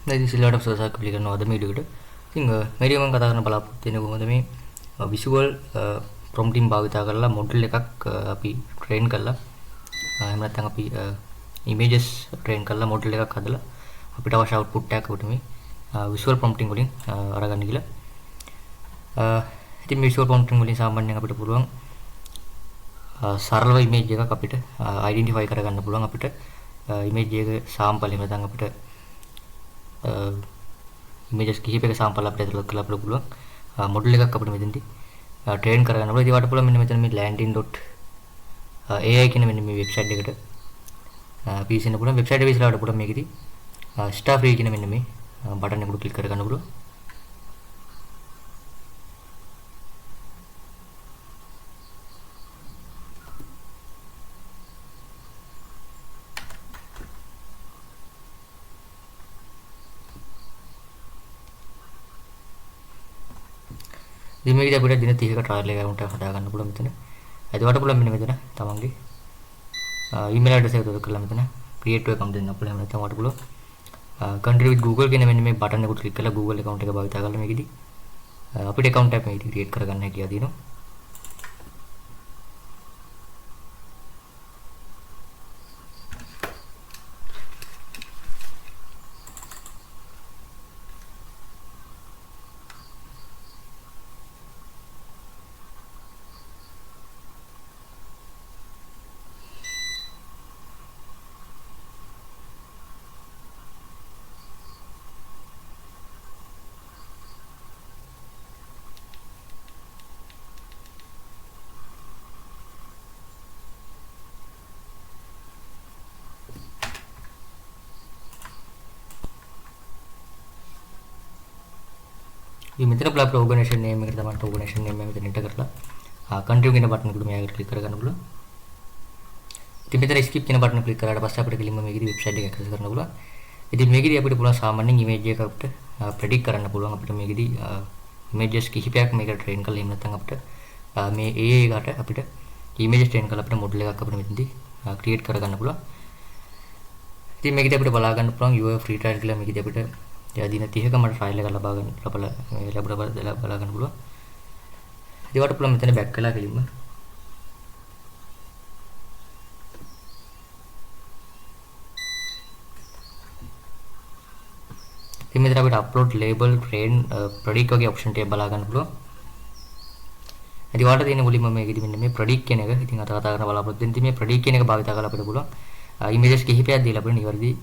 ඉතින් සිල්ලාට සසක් පිළිගන්නවා අද මේ වීඩියෝ එකට. ඉතින් මේ වීඩියෝ මම කතා කරන්න බලාපොරොත්තු වෙන්නේ කොහොමද මේ visual prompting භාවිතා කරලා මොඩල් එකක් අපි ට්‍රේන් කරලා එහෙම නැත්නම් අපි images ට්‍රේන් කරලා මොඩල් එකක් හදලා අපිට අවශ්‍ය output එකක් අපිට මේ visual prompting වලින් අරගන්න කියලා. ඉතින් visual prompting වලින් සාමාන්‍යයෙන් අපිට පුළුවන් සරලව image එකක් අපිට identify කරගන්න පුළුවන් අපිට image එක sample එහෙම නැත්නම් අපිට images කිහිපයක sample අපිට ඇතුළත් කරලා අපිට පුළුවන් මොඩල් එකක් අපිට මෙතනදී ට්‍රේන් කරගන්න පුළුවන්. ඒකට පුළුවන් මෙන්න මෙතන මේ landing.ai කියන මෙන්න මේ වෙබ්සයිට් එකට පිවිසෙන්න පුළුවන්. වෙබ්සයිට් එක විශ්ලාවට පුළුවන් මේකෙදී start free කියන මෙන්න මේ බටන් එකට ක්ලික් කරගන්න පුළුවන්. ඉතින් මේකදී අපිට දින 30ක ට්‍රයල් එකකට හදා ගන්න පුළුවන් මෙතන. එතකොට පුළුවන් මෙන්න මෙතන තමන්ගේ email address එක දොර කරලා මෙතන create to account දෙන්න පුළුවන්. නැත්නම් ඔයාලට පුළුවන් country with Google කියන මෙන්න මේ බටන් එකට ක්ලික් කරලා Google account එක භාවිත කරලා මේකදී අපිට account එකක් මේකදී create කරගන්න හැකියාව තියෙනවා. ඉතින් මෙතන අපේ ඕගනයිසේෂන් නේම් එකට තමයි ඕගනයිසේෂන් නේම් එක මෙතන එන්ටර් කරලා කන්ට්‍රි කියන බටන් එකට මෙයාට ක්ලික් කරගන්න පුළුවන්. ඉතින් මෙතන ස්කිප් කියන බටන් ක්ලික් කරාට පස්සේ අපිට කෙලින්ම මේකේදී වෙබ්සයිට් එක ඇක්සස් කරන්න පුළුවන්. ඉතින් මේකේදී අපිට පුළුවන් සාමාන්‍යයෙන් ඉමේජ් එක අපිට ප්‍රෙඩික්ට් කරන්න පුළුවන්. අපිට මේකේදී ඉමේජස් කිහිපයක් මේකට ට්‍රේන් කරලා එහෙම නැත්නම් අපිට මේ AI එකට අපිට ඉමේජස් ට්‍රේන් කරලා අපිට මොඩල් එකක් අපිට මෙතනදී ක්‍රියේට් කරගන්න පුළුවන්. ඉතින් මේකේදී අපිට බලා ගන්න පුළුවන් your free trial කියලා මේකේදී අපිට දින 30ක මට ෆයිල් එක ලබා ගන්න බලා ගන්න පුළුවන්. ඒවට පුළුවන් මෙතන බෑක් කළා කෙලින්ම. ඉතින් මෙතන අපිට upload label train predict වගේ option ටික බලා ගන්න පුළුවන්. ඉතින් ඔයාලට තියෙන මුලින්ම මේකෙදි මෙන්න මේ predict කියන එක ඉතින් අත කතා කරන බලාපොරොත්තු වෙන ඉතින් මේ predict කියන එක භාවිත කරලා අපිට පුළුවන් images කිහිපයක් දීලා අපිට නිවැරදි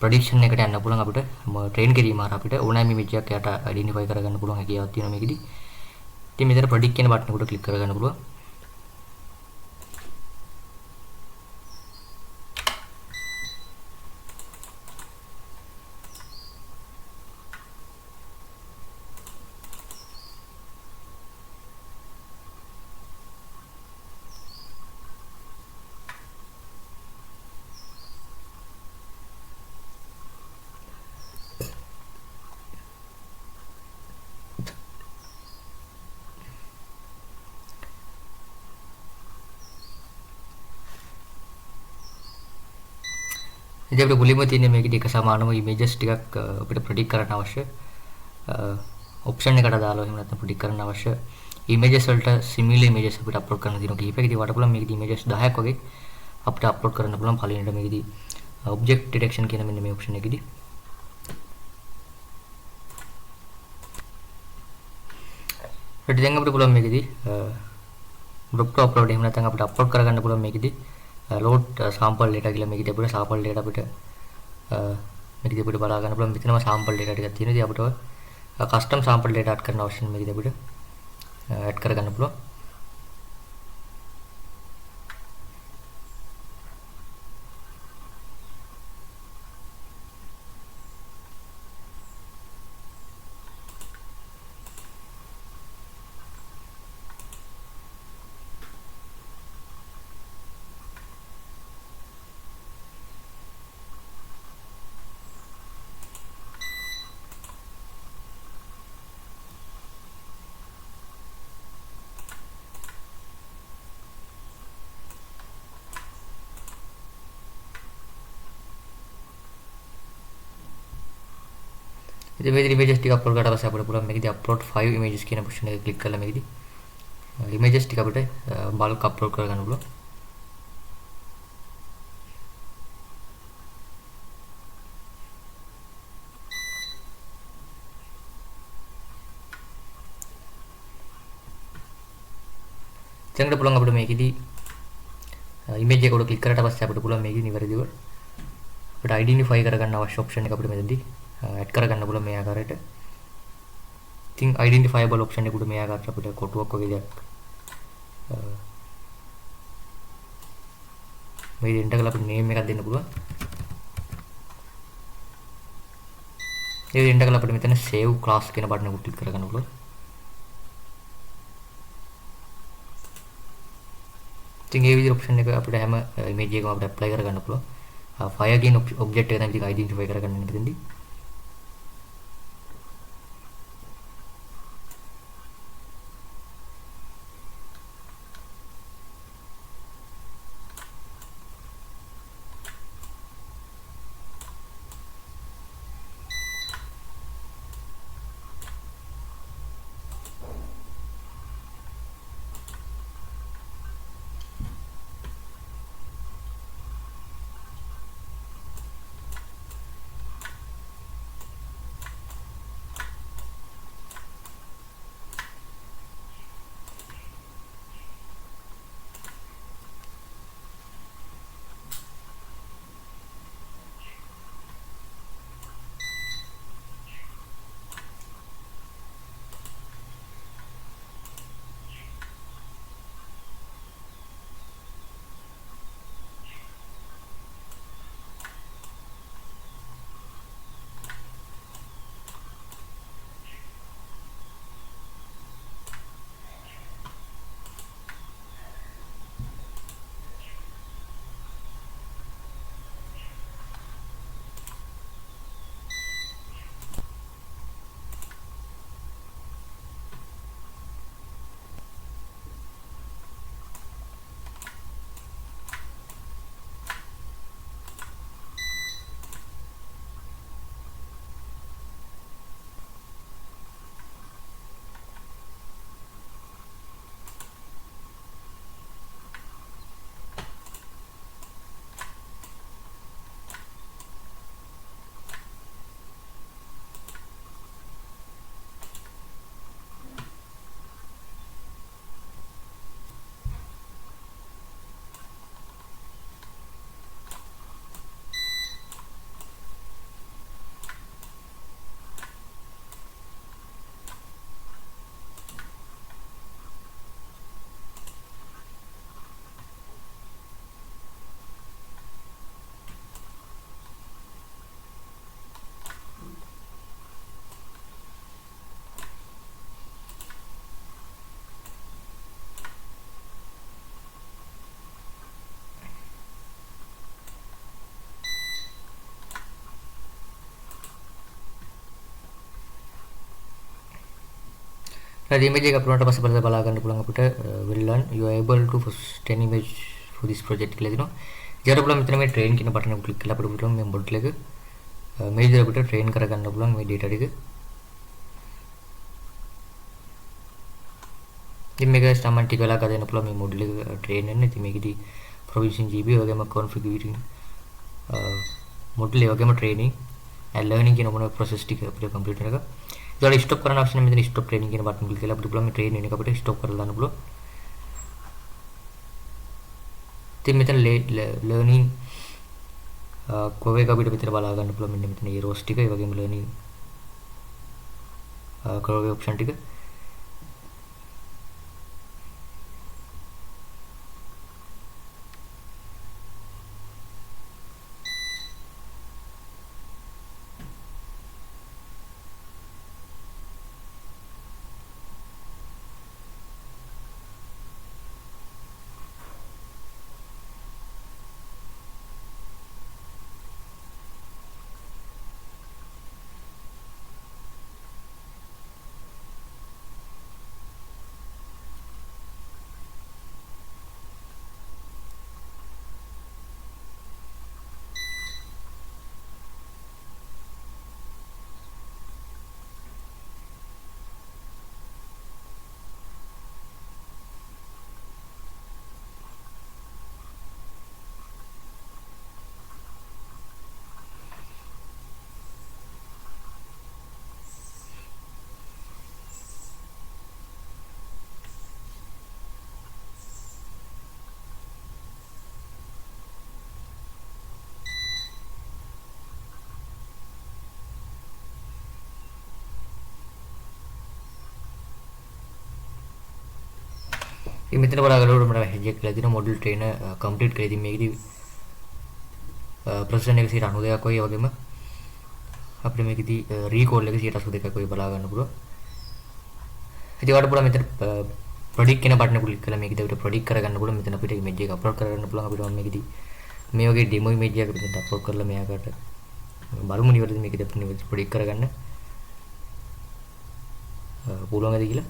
ප්‍රොඩක්ෂන් එකට යන්න පුළුවන් අපිට ට්‍රේන් කිරීම හරහා අපිට ඕනෑම ඉමේජ් එකක් යට අයිඩෙන්ටිෆයි කරගන්න පුළුවන් හැකියාවක් තියෙනවා මේකෙදි. ඉතින් මෙතන ප්‍රොඩක්ට් කියන බටන් එකට ක්ලික් කරගන්න පුළුවන්. ඉතින් අපිට මුලින්ම තියෙන්නේ මේකෙදි එක සමානම ඉමේජස් ටිකක් අපිට ප්‍රෙඩික්ට් කරන්න අවශ්‍ය ඔප්ෂන් එකට දාලා එහෙම නැත්නම් ප්‍රෙඩික්ට් කරන්න අවශ්‍ය ඉමේජස් වලට සිමිලර් ඉමේජස් අපිට අප්ලෝඩ් කරන්න තියෙනවා කිහිපයක්. ඉතින් වට පුළුවන් මේකෙදි ඉමේජස් 10ක් වගේ අපිට අප්ලෝඩ් කරන්න පුළුවන්. පළවෙනිට මේකෙදි ඔබ්ජෙක්ට් ඩිටෙක්ෂන් කියන මෙන්න මේ ඔප්ෂන් එකෙදි ඊට දැන් අපිට පුළුවන් මේකෙදි group to upload එහෙම නැත්නම් අපිට අප්ලෝඩ් කරගන්න පුළුවන් මේකෙදි load sample data කියලා මේකදී අපිට sample data අපිට මේකදී අපිට බලා ගන්න පුළුවන්. මෙතනම sample data ටිකක් තියෙනවා. ඉතින් අපිට custom sample data add කරන option මේකදී අපිට add කරගන්න පුළුවන්. ඉතින් මේ ඉමේජස් ටික අප්ලෝඩ් කරලා පස්සේ අපිට පුළුවන් මේකදී අප්ලෝඩ් 5 images කියන ඔප්ෂන් එක ක්ලික් කරලා මේකදී images ටික අපිට බල්ක් අප්ලෝඩ් කරගන්න පුළුවන්. දැන් පුළුවන් අපිට මේකදී image එක උඩ ක්ලික් කරලා පස්සේ අපිට පුළුවන් මේකදී නිවැරදිව අපිට identify කරගන්න අවශ්‍ය ඔප්ෂන් එක අපිට මෙතනදී ඇඩ් කරගන්න පුළුවන් මේ ආකාරයට. ඉතින් identifiable option එක උඩ මේ ආකාරයට අපිට කොටුවක් වගේ දෙයක් මේ දෙන්න කරලා අපිට name එකක් දෙන්න පුළුවන්. ඒ දෙන්න කරලා අපිට මෙතන save class කියන බටන් එක ක්ලික් කරගන්න පුළුවන්. ඉතින් මේ විදිහට ඔප්ෂන් එක අපිට හැම image එකකම අපිට apply කරගන්න පුළුවන්. fire කියන object එක තමයි ඉතින් identify කරගන්න මෙතනදී. The image එක අප්ලෝඩ් කරලා පස්සේ බලා ගන්න පුළුවන් අපිට well done you are able to post an image for this project කියලා දෙනවා. ඊට පුළුවන් මෙතන මේ train කියන බටන් එක ක්ලික් කරලා අපිට පුළුවන් මේ මොඩල් එක මේ විදිහට අපිට train කරගන්න පුළුවන් මේ data ටික. ඉතින් මේක සාමාන්‍ය ටික වෙලා ගන්න පුළුවන් මේ මොඩල් එක train වෙන්න. ඉතින් මේකෙදි provision GB වගේම configuring මොඩල් ඒ වගේම training and learning කියන මොන process ටික අපිට complete වෙනක. ඊට ස්ටොප් කරන option මෙතන stop training කියන බටන් ක්ලික් කරලා අපිට පුළුවන් මේ train වෙන එක අපිට stop කරලා දාන්න පුළුවන්. ඉතින් මෙතන learning curve එක අපිට මෙතන බලා ගන්න පුළුවන්. මෙන්න මෙතන මේ rows ටික ඒ වගේම learning curve option ටික. ඉතින් මෙතන බලාගන්නකොට මට මැසේජ් එකක් කියලා තියෙනවා මොඩල් ට්‍රේනර් කම්ප්ලීට් කරලා. ඉතින් මේකෙදි ප්‍රොසෙෂන් එක 92ක් වගේ වගේම අපිට මේකෙදි රීකෝල් එක 82ක් වගේ බලා ගන්න පුළුවන්. ඉතින් ඔයාලට පුළුවන් මෙතන ප්‍රොඩික්ට් කියන බටන් එක ක්ලික් කරලා මේකෙදි අපිට ප්‍රොඩික්ට් කරගන්න පුළුවන්. මෙතන අපිට ඉමේජ් එක අප්ලෝඩ් කරගන්න පුළුවන්. අපිට මේකෙදි මේ වගේ ඩෙමෝ ඉමේජ් එකක් මෙතන අප්ලෝඩ් කරලා මෙයාකට බලමු නිවැරදි මේකෙදි අපිට නිවැරදි ප්‍රොඩික්ට් කරගන්න පුළුවන්ද කියලා.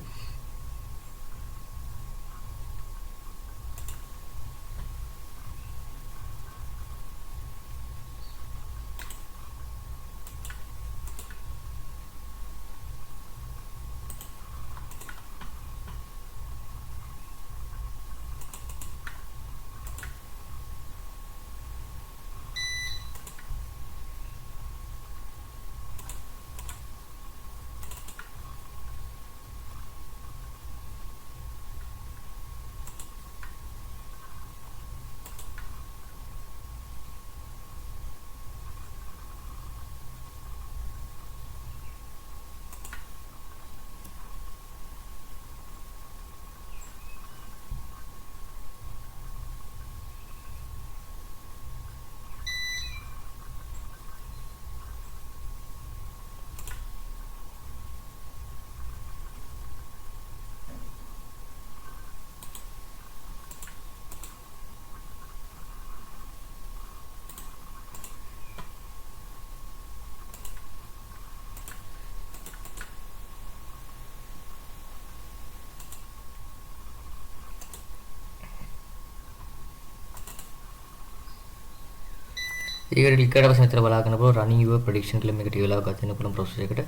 ඒකට ක්ලික් කරලා පස්සේ මෙතන බලා ගන්න පුළුවන් running your prediction කියලා මේකට වෙලාව ගත වෙන පුළුවන් process එකට.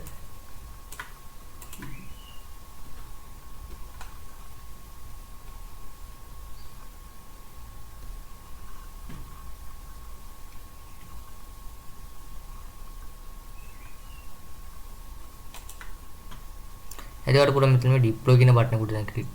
එතකොට පුළුවන් මෙතන මේ deploy කියන බටන් එකට දැන් ක්ලික්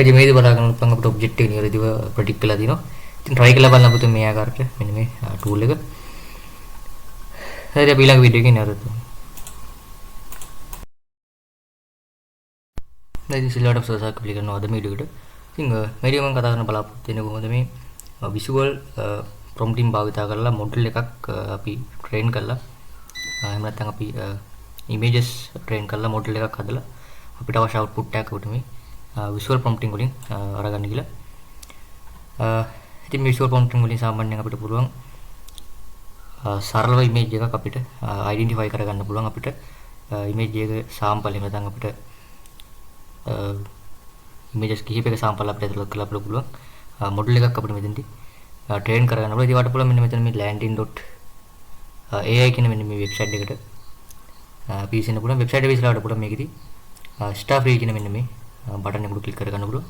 ඉතින් මේක බලා ගන්න පුළුවන් අපිට ඔබ්ජෙක්ට් එක නිවැරදිව ප්‍රොඩික්ට් කරලා දිනවා. ඉතින් try කරලා බලන්න අපිට මේ ආකාරයට මෙන්න මේ tool එක. හරි අපි ඊළඟ වීඩියෝ එකේ නරතු. දැන් සිලවට සෝසක් ක්ලික් කරනවා අද මේ වීඩියෝ එකට. ඉතින් මේ වීඩියෝ මම කතා කරන්න බලාපොරොත්තු වෙන්නේ කොහොමද මේ visual prompting භාවිතා කරලා මොඩල් එකක් අපි ට්‍රේන් කරලා එහෙම නැත්නම් අපි images ට්‍රේන් කරලා මොඩල් එකක් හදලා අපිට අවශ්‍ය output එකක් අපිට මේ visual prompting වලින් අරගන්න කියලා. ඉතින් visual prompting වලින් සාමාන්‍යයෙන් අපිට පුළුවන් සරලව image එකක් අපිට identify කරගන්න පුළුවන්. අපිට image එක sample එහෙම නැත්නම් අපිට images කිහිපයක sample අපිට ඇතුළත් කරලා අපිට පුළුවන් model එකක් අපිට මෙතනදී train කරගන්න පුළුවන්. ඉතින් වට පුළුවන් මෙන්න මෙතන මේ landing.ai කියන මෙන්න මේ website එකට පිවිසෙන්න පුළුවන්. website එක විශ්ලාවට පුළුවන් මේකෙදී star free කියන මෙන්න මේ බටන් එකට ක්ලික් කරගන්න පුළුවන්.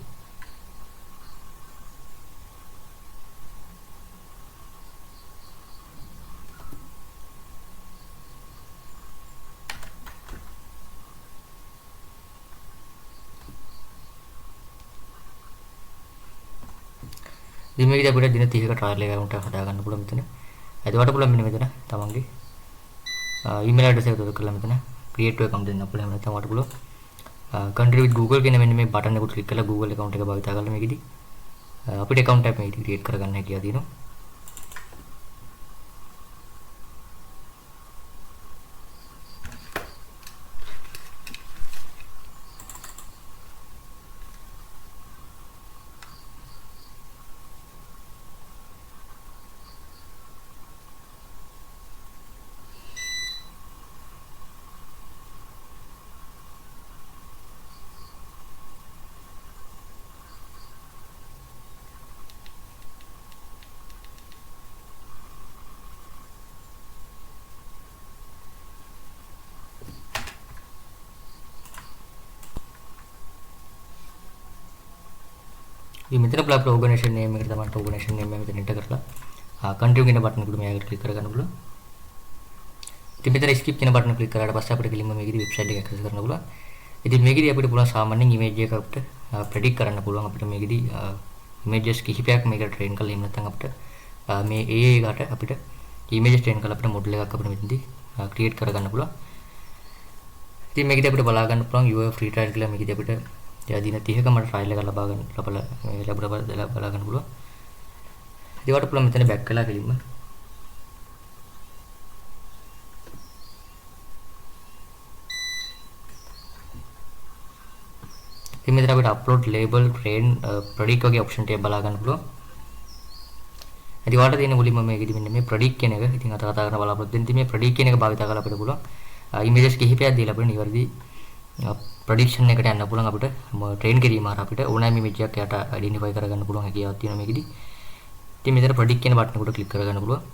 ඉතින් මේකදී අපිට දින 30ක ට්‍රයල් එකක් හදාගන්න පුළුවන් මෙතන. එතකොට පුළුවන් මෙන්න මෙතන තමන්ගේ email address එක උදව් කරලා මෙතන create to account දෙන්න අපිට එහෙම නැත්නම් වට පුළුවන් country with Google කියන මෙන්න මේ බටන් එකට ක්ලික් කරලා Google account එක භාවිත කරලා මේකදී අපිට account එකක් මේකදී create කරගන්න හැකියාව තියෙනවා. ඉතින් මෙතන අපේ ඕගනයිසේෂන් නේම් එකට තමයි ඕගනයිසේෂන් නේම් එක මෙතන එන්ටර් කරලා කන්ටිනියු කියන බටන් එකට මෙයාකට ක්ලික් කරගන්න පුළුවන්. ඉතින් මෙතන ස්කිප් කියන බටන් ක්ලික් කරාට පස්සේ අපිට කෙලින්ම මේකේදී වෙබ්සයිට් එක ඇක්සස් කරන්න පුළුවන්. ඉතින් මේකේදී අපිට පුළුවන් සාමාන්‍යයෙන් ඉමේජ් එක අපිට ප්‍රෙඩික්ට් කරන්න පුළුවන්. අපිට මේකේදී ඉමේජස් කිහිපයක් මේකට ට්‍රේන් කරලා එහෙම නැත්නම් අපිට මේ AI එකට අපිට ඉමේජස් ට්‍රේන් කරලා අපිට මොඩල් එකක් අපිට මෙතනදී ක්‍රියේට් කරගන්න පුළුවන්. ඉතින් මේකදී අපිට බලා ගන්න පුළුවන් your free trial කියලා මේකදී අපිට දින 30ක මට ට්‍රයල් එක ලබා ගන්න බලා ගන්න පුළුවන්. ඒකට පුළුවන් මෙතන බෑක් කරලා කෙලින්ම ඉතින් මෙතන අපිට upload label train predict වගේ option ටික බලා ගන්න පුළුවන්. ඉතින් වාට තියෙන මුලින්ම මේකෙදි මෙන්න මේ predict කියන එක ඉතින් අත කතා කරන බලාපොරොත්තු වෙන ඉතින් මේ predict කියන එක භාවිත කරලා අපිට පුළුවන් images කිහිපයක් දීලා අපිට නිවැරදි ප්‍රොඩික්ෂන් එකට යන්න පුළුවන් අපිට ට්‍රේන් කිරීම ආර අපිට ඕනෑම ඉමේජ් එකක් යට අයිඩෙන්ටිෆයි කරගන්න පුළුවන් හැකියාවක් තියෙනවා මේකෙදි. ඉතින් මෙතන ප්‍රොඩික්ට් කියන බටන් එකට ක්ලික් කරගන්න පුළුවන්.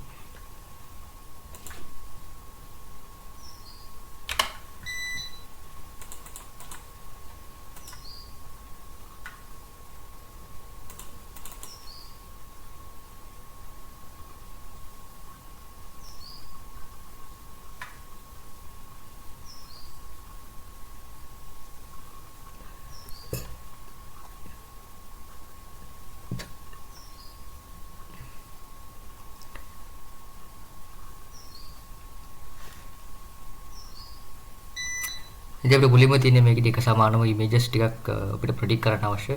ඉතින් අපිට මුලින්ම තියෙන්නේ මේකේ එක සමානම ඉමේජස් ටිකක් අපිට ප්‍රෙඩික්ට් කරන්න අවශ්‍ය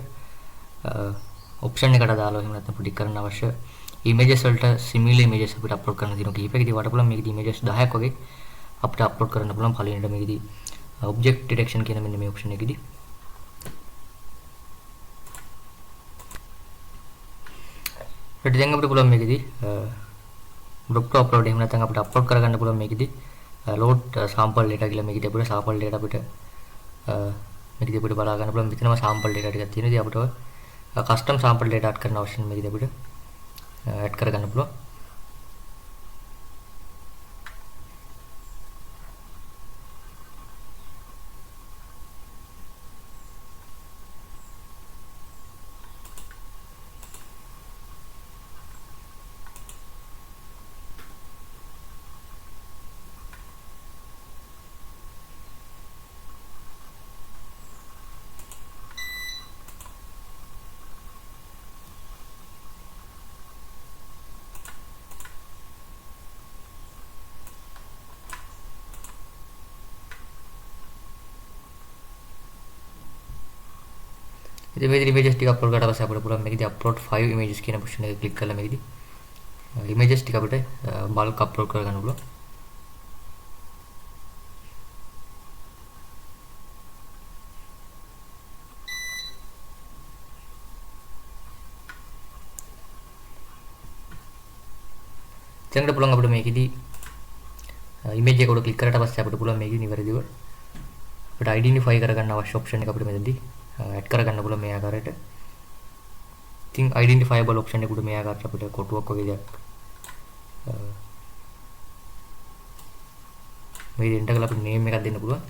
ඔප්ෂන් එකට දාලා එහෙම නැත්නම් ප්‍රෙඩික්ට් කරන්න අවශ්‍ය ඉමේජස් වලට සිමිලර් ඉමේජස් අපිට අප්ලෝඩ් කරන්න තියෙනවා කීපයක්. ඉතින් වට පුළුවන් මේකේ ඉමේජස් 10ක් වගේ අපිට අප්ලෝඩ් කරන්න පුළුවන්. පළවෙනිට මේකේදී ඔබ්ජෙක්ට් ඩිටෙක්ෂන් කියන මෙන්න මේ ඔප්ෂන් එකේදී ඊට දැන් අපිට පුළුවන් මේකේදී group to upload එහෙම නැත්නම් අපිට අප්ලෝඩ් කරගන්න පුළුවන් මේකේදී load sample data කියලා මේකදී අපිට sample data අපිට මේකදී අපිට බලා ගන්න පුළුවන්. මෙතනම sample data ටිකක් තියෙනවා. ඉතින් අපිට custom sample data add කරන අවශ්‍ය මේකදී අපිට add කරගන්න පුළුවන්. ඉතින් මේ ඉමේජස් ටික අප්ලෝඩ් කරලා පස්සේ අපිට පුළුවන් මේකදී upload 5 images කියන ඔප්ෂන් එක ක්ලික් කරලා මේකදී ඉමේජස් ටික අපිට බල්ක් අප්ලෝඩ් කරගන්න පුළුවන්. දැන් පුළුවන් අපිට මේකදී ඉමේජ් එක උඩ ක්ලික් කරලා පස්සේ අපිට පුළුවන් මේකේ නිවැරදිව අපිට අයිඩෙන්ටිෆයි කරගන්න අවශ්‍ය ඔප්ෂන් එක අපිට මෙතනදී ඇඩ් කරගන්න පුළුවන් මේ ආකාරයට. ඉතින් අයිඩෙන්ටිෆයබල් ඔප්ෂන් එක උඩ මේ ආකාරයට අපිට කොටුවක් වගේ දෙයක් මේ එන්ටර් කරලා අපිට නේම් එකක් දෙන්න පුළුවන්.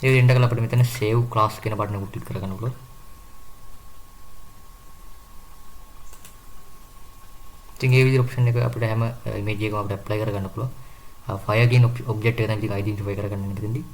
ඒ එන්ටර් කරලා අපිට මෙතන save class කියන බටන් එක ක්ලික් කරගන්න පුළුවන්. ඉතින් මේ විදිහට ඔප්ෂන් එක අපිට හැම ඉමේජ් එකකම අපිට ඇප්ලයි කරගන්න පුළුවන්. fire කියන ඔබ්ජෙක්ට් එක තමයි ඉතින් අයිඩෙන්ටිෆයි කරගන්න මෙතනදී.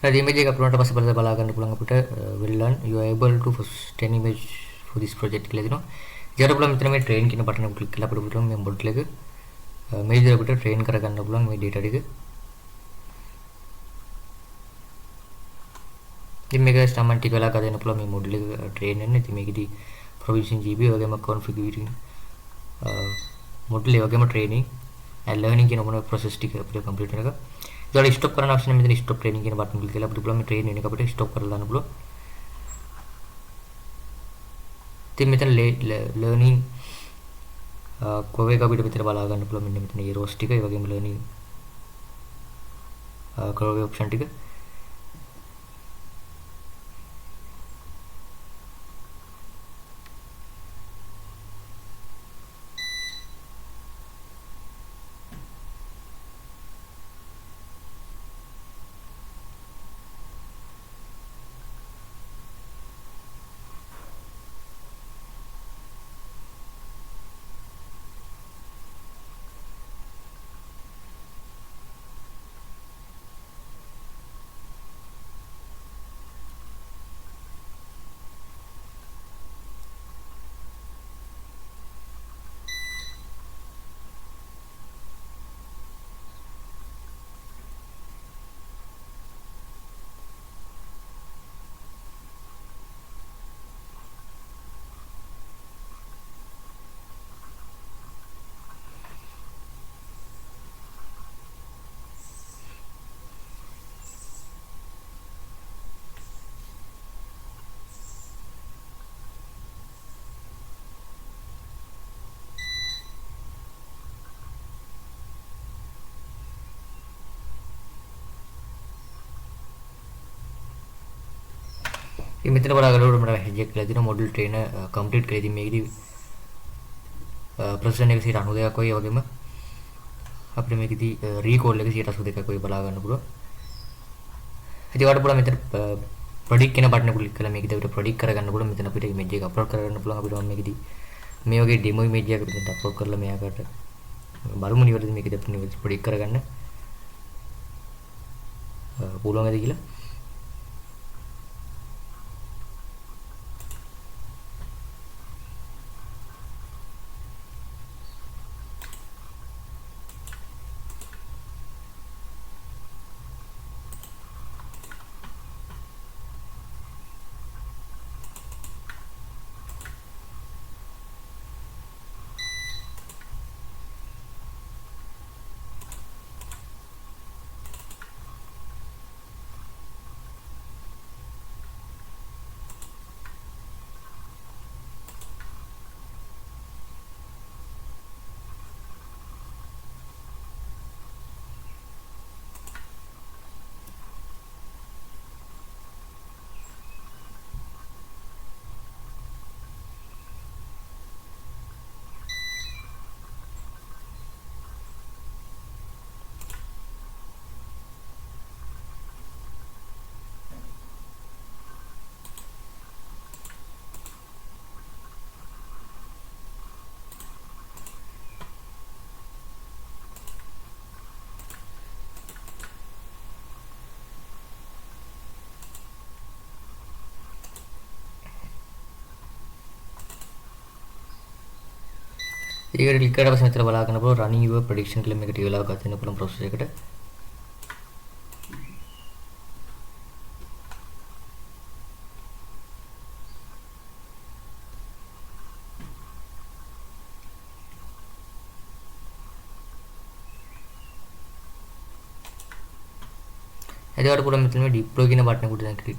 the image එක අපලෝඩ් කරලා පස්සේ බලා ගන්න පුළුවන් අපිට well done you are able to post an image for this project කියලා දෙනවා. ඊට පුළුවන් මෙතන මේ train කියන බටන් එක ක්ලික් කරලා අපිට පුළුවන් මේ මොඩල් එක මේ විදිහට අපිට train කරගන්න පුළුවන් මේ data ටික. ඉතින් මේක සාමාන්‍ය ටික වෙලා කරගෙන පුළුවන් මේ මොඩල් එක train වෙන්න. ඉතින් මේකෙදි provision GB වගේම configuring මොඩල් ඒ වගේම training and learning කියන මොන process ටික අපිට complete වෙනක. ඊට ස්ටොප් කරන option එක මෙතන stop training කියන බටන් ක්ලික් කරලා අපිට පුළුවන් මේ train වෙන එක අපිට stop කරලා දාන්න පුළුවන්. ඉතින් මෙතන learning curve එක අපිට මෙතන බලා ගන්න පුළුවන්. මෙන්න මෙතන මේ rows ටික ඒ වගේම learning curve option ටික. ඉතින් මෙතන බලාගන්නකොට මට message එකක් කියලා දෙනවා model trainer complete කියලා. ඉතින් මේකෙදි ප්‍රසන්න එක 92ක් වගේ වගේම අපිට මේකෙදි recall එක 82ක් වගේ බලා ගන්න පුළුවන්. ඉතින් ඔයාලට පුළුවන් මෙතන predict කියන බටන් එක ක්ලික් කරලා මේකෙදි අපිට predict කරගන්න පුළුවන්. මෙතන අපිට image එක upload කරගන්න පුළුවන්. අපිට මේකෙදි මේ වගේ demo image එකක් අපිට upload කරලා මෙයාකට බලමු නිවැරදි මේකෙදි අපිට නිවැරදි predict කරගන්න පුළුවන්ද කියලා. ඒකට ක්ලික් කරලා පස්සේ මෙතන බලා ගන්න පුළුවන් running your prediction කියලා මේක ටික වෙලාවක් ගත වෙන පුළුවන් process එකකට. එතකොට පුළුවන් මෙතන මේ deploy කියන බටන් එකට දැන් ක්ලික්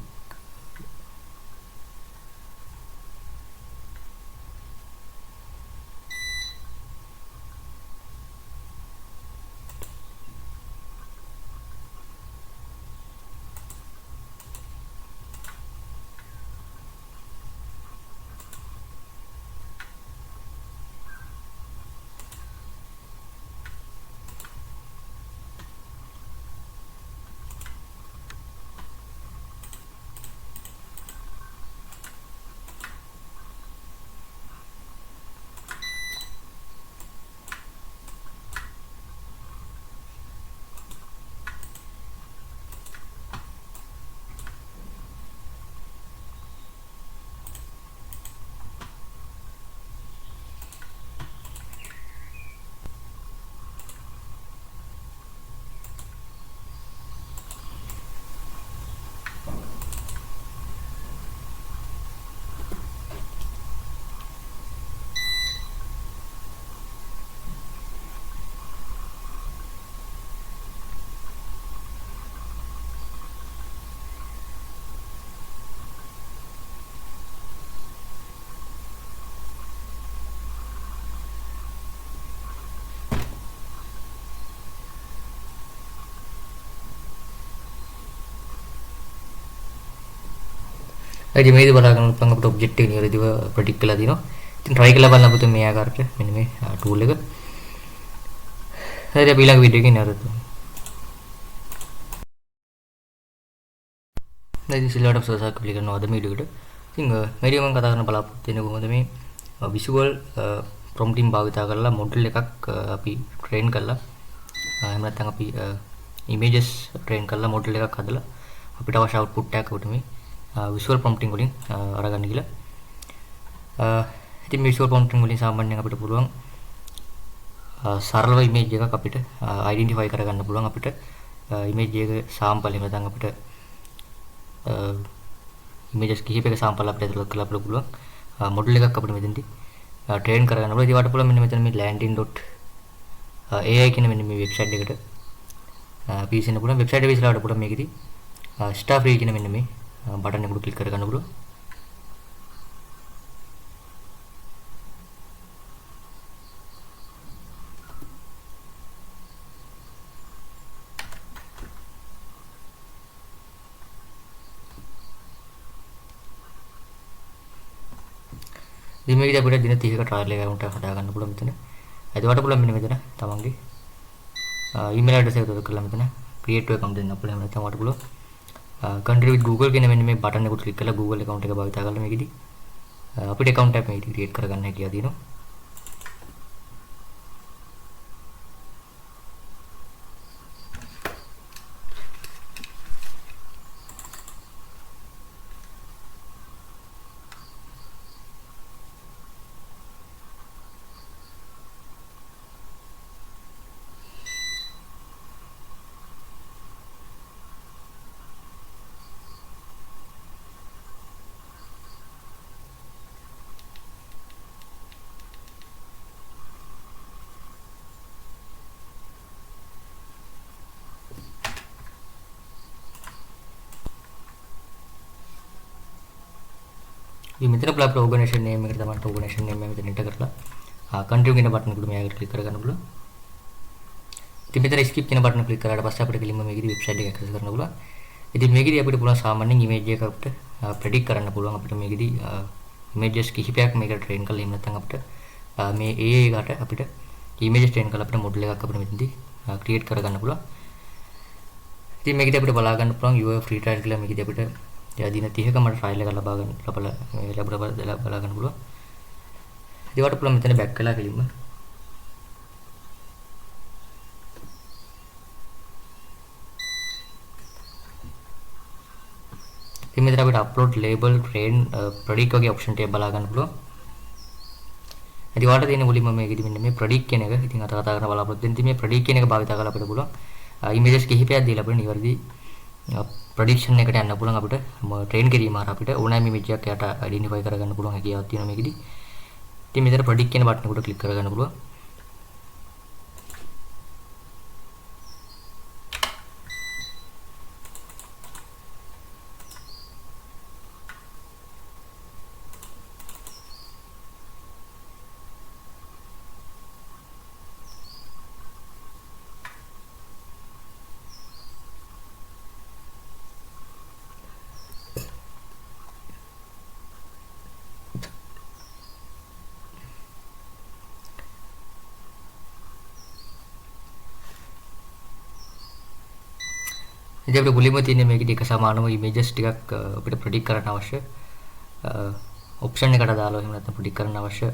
ඉතින් මේකදී බලා ගන්න පුළුවන් අපිට ඔබ්ජෙක්ට් එක නිවැරදිව ප්‍රෙඩික්ට් කරලා දිනවා. ඉතින් try කරලා බලන්න පුතේ මේ ආකාරයට මෙන්න මේ tool එක. හරි අපි ඊළඟ වීඩියෝ එකේ නරතු. දැන් සිලවට සෝසාවක් ක්ලික් කරනවා අද වීඩියෝ එකට. ඉතින් මේ මම කතා කරන්න බලාපොරොත්තු වෙන්නේ කොහොමද මේ visual prompting භාවිතා කරලා මොඩල් එකක් අපි ට්‍රේන් කරලා එහෙම නැත්නම් අපි images ට්‍රේන් කරලා මොඩල් එකක් හදලා අපිට අවශ්‍ය output එකක් උඩ මේ visual prompting වලින් අරගන්න කියලා. ඉතින් visual prompting වලින් සාමාන්‍යයෙන් අපිට පුළුවන් සරලව image එකක් අපිට identify කරගන්න පුළුවන් අපිට image එක sample එහෙම නැත්නම් අපිට images කිහිපයක sample අපිට ඇතුළත් කරලා අපිට පුළුවන් මොඩල් එකක් අපිට මෙතනදී ට්‍රේන් කරගන්න පුළුවන්. ඒකට පුළුවන් මෙන්න මෙතන මේ landing.ai කියන මෙන්න මේ වෙබ්සයිට් එකට PC එක පුළුවන් වෙබ්සයිට් එක විශ්ලාවට පුළුවන් මේකෙදි star free කියන මෙන්න මේ බටන් එකට ක්ලික් කරගන්න පුළුවන්. ඉතින් මේකදී අපිට දින 30ක ට්‍රයල් එකකට හදා ගන්න පුළුවන් මෙතන. එතකොට පුළුවන් මෙන්න මෙතන තමන්ගේ email address එක උදව් කරලා මෙතන create to account දෙන්න පුළුවන්. නැත්නම් ඔයාලට පුළුවන් country with Google කියන මෙන්න මේ බටන් එකට ක්ලික් කරලා Google account එක භාවිත කරලා මේකදී අපිට account එකක් මේකදී create කරගන්න හැකියාව තියෙනවා. මේ මෙතන අපේ ඕගනයිසේෂන් නේම් එකට තමයි ඕගනයිසේෂන් නේම් එක මෙතන එන්ටර් කරලා කන්ටිනියු කියන බටන් එකට මෙයාකට ක්ලික් කරගන්න පුළුවන්. ඉතින් මෙතන ස්කිප් කියන බටන් ක්ලික් කරාට පස්සේ අපිට කෙලින්ම මේකෙදි වෙබ්සයිට් එක ඇක්සස් කරන්න පුළුවන්. ඉතින් මේකෙදි අපිට පුළුවන් සාමාන්‍යයෙන් ඉමේජ් එක අපිට ප්‍රෙඩික්ට් කරන්න පුළුවන්. අපිට මේකෙදි ඉමේජස් කිහිපයක් මේකට ට්‍රේන් කරලා එහෙම නැත්නම් අපිට මේ AI එකට අපිට ඉමේජස් ට්‍රේන් කරලා අපිට මොඩල් එකක් අපිට මෙතනදී ක්‍රියේට් කරගන්න පුළුවන්. ඉතින් මේකෙදි අපිට බලා ගන්න පුළුවන් your free trial කියලා මේකෙදි අපිට දින 30ක මට ෆයිල් එක ලබා ගන්න බලා ගන්න පුළුවන්. ඒකට පුළුවන් මෙතන බෑක් කළා කෙලින්ම. ඉතින් මෙතන අපිට upload label train predict වගේ option ටික බලා ගන්න පුළුවන්. ඉතින් ඔයාලට තියෙන මුලින්ම මේකෙදි මෙන්න මේ predict කියන එක ඉතින් අත කතා කරන බලාපොරොත්තු වෙන ඉතින් මේ predict කියන එක භාවිත කරලා අපිට පුළුවන් images කිහිපයක් දීලා අපිට නිවැරදි ප්‍රෙඩික්ෂන් එකට යන්න පුළුවන් අපිට ට්‍රේන් කිරීම හරහා අපිට ඕනෑම ඉමේජ් එකක් යට අයිඩෙන්ටිෆයි කරගන්න පුළුවන් හැකියාවක් තියෙනවා මේකෙදි. ඉතින් මෙතන ප්‍රෙඩික්ට් කියන බටන් එකට ක්ලික් කරගන්න පුළුවන්. ඉතින් අපිට මුලින්ම තියෙන්නේ මේකෙදි එක සමානම ඉමේජස් ටිකක් අපිට ප්‍රෙඩික්ට් කරන්න අවශ්‍ය ඔප්ෂන් එකට දාලා එහෙම නැත්නම් ප්‍රෙඩික්ට් කරන්න අවශ්‍ය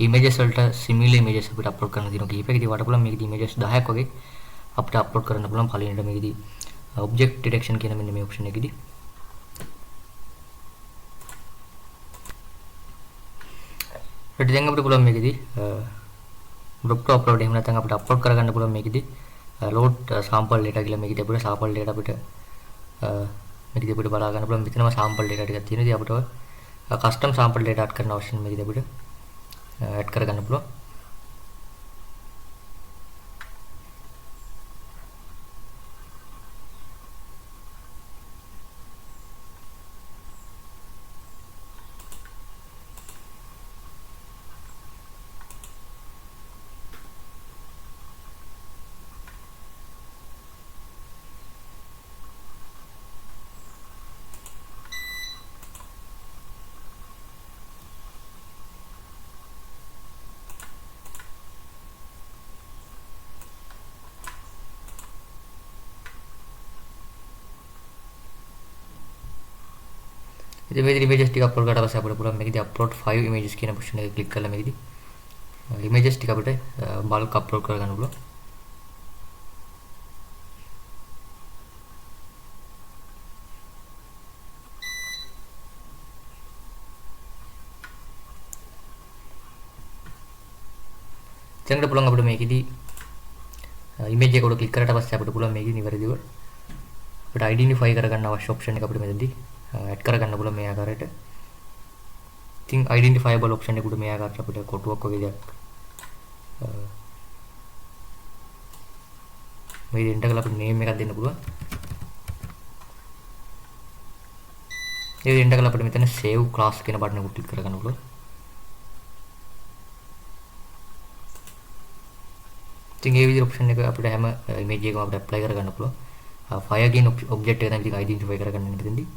ඉමේජස් වලට සිමිලර් ඉමේජස් අපිට අප්ලෝඩ් කරන්න තියෙනවා කිහිපයක්. ඉතින් වඩා පුළුවන් මේකෙදි ඉමේජස් 10ක් වගේ අපිට අප්ලෝඩ් කරන්න පුළුවන්. පළවෙනිට මේකෙදි ඔබ්ජෙක්ට් ඩිටෙක්ෂන් කියන මෙන්න මේ ඔප්ෂන් එකෙදි ඊට දැන් අපිට පුළුවන් මේකෙදි group to upload එහෙම නැත්නම් අපිට අප්ලෝඩ් කරගන්න පුළුවන් මේකෙදි load sample data කියලා මේකෙදි අපිට sample data අපිට මේකෙදි අපිට බලා ගන්න පුළුවන්. මෙතනම sample data ටිකක් තියෙනවා. ඉතින් අපිට custom sample data add කරන අවශ්‍ය මේකෙදි අපිට add කරගන්න පුළුවන්. ඉතින් මේ විදිහට ඉමේජස් ටික අප්ලෝඩ් කරලා පස්සේ අපිට පුළුවන් මේකදී අප්ලෝඩ් 5 images කියන ඔප්ෂන් එක ක්ලික් කරලා මේකදී ඉමේජස් ටික අපිට බල්ක් අප්ලෝඩ් කරගන්න පුළුවන්. ඊළඟට පුළුවන් අපිට මේකදී ඉමේජ් එක උඩ ක්ලික් කරලා පස්සේ අපිට පුළුවන් මේකදී නිවැරදිව අපිට අයිඩෙන්ටිෆයි කරගන්න අවශ්‍ය ඔප්ෂන් එක අපිට මෙතනදී ඇඩ් කරගන්න පුළුවන් මේ ආකාරයට. ඉතින් අයිඩෙන්ටිෆයබල් ඔප්ෂන් එක උඩ මේ ආකාරයට අපිට කොටුවක් වගේ දෙයක් මේ එන්ටර් කරලා අපිට නේම් එකක් දෙන්න පුළුවන්. ඒ එන්ටර් කරලා අපිට මෙතන save class කියන බටන් එක ක්ලික් කරගන්න පුළුවන්. ඉතින් මේ විදිහට ඔප්ෂන් එක අපිට හැම ඉමේජ් එකකම අපිට ඇප්ලයි කරගන්න පුළුවන්. fire කියන ඔබ්ජෙක්ට් එක තමයි ඉතින් අයිඩෙන්ටිෆයි කරගන්න මෙතනදී.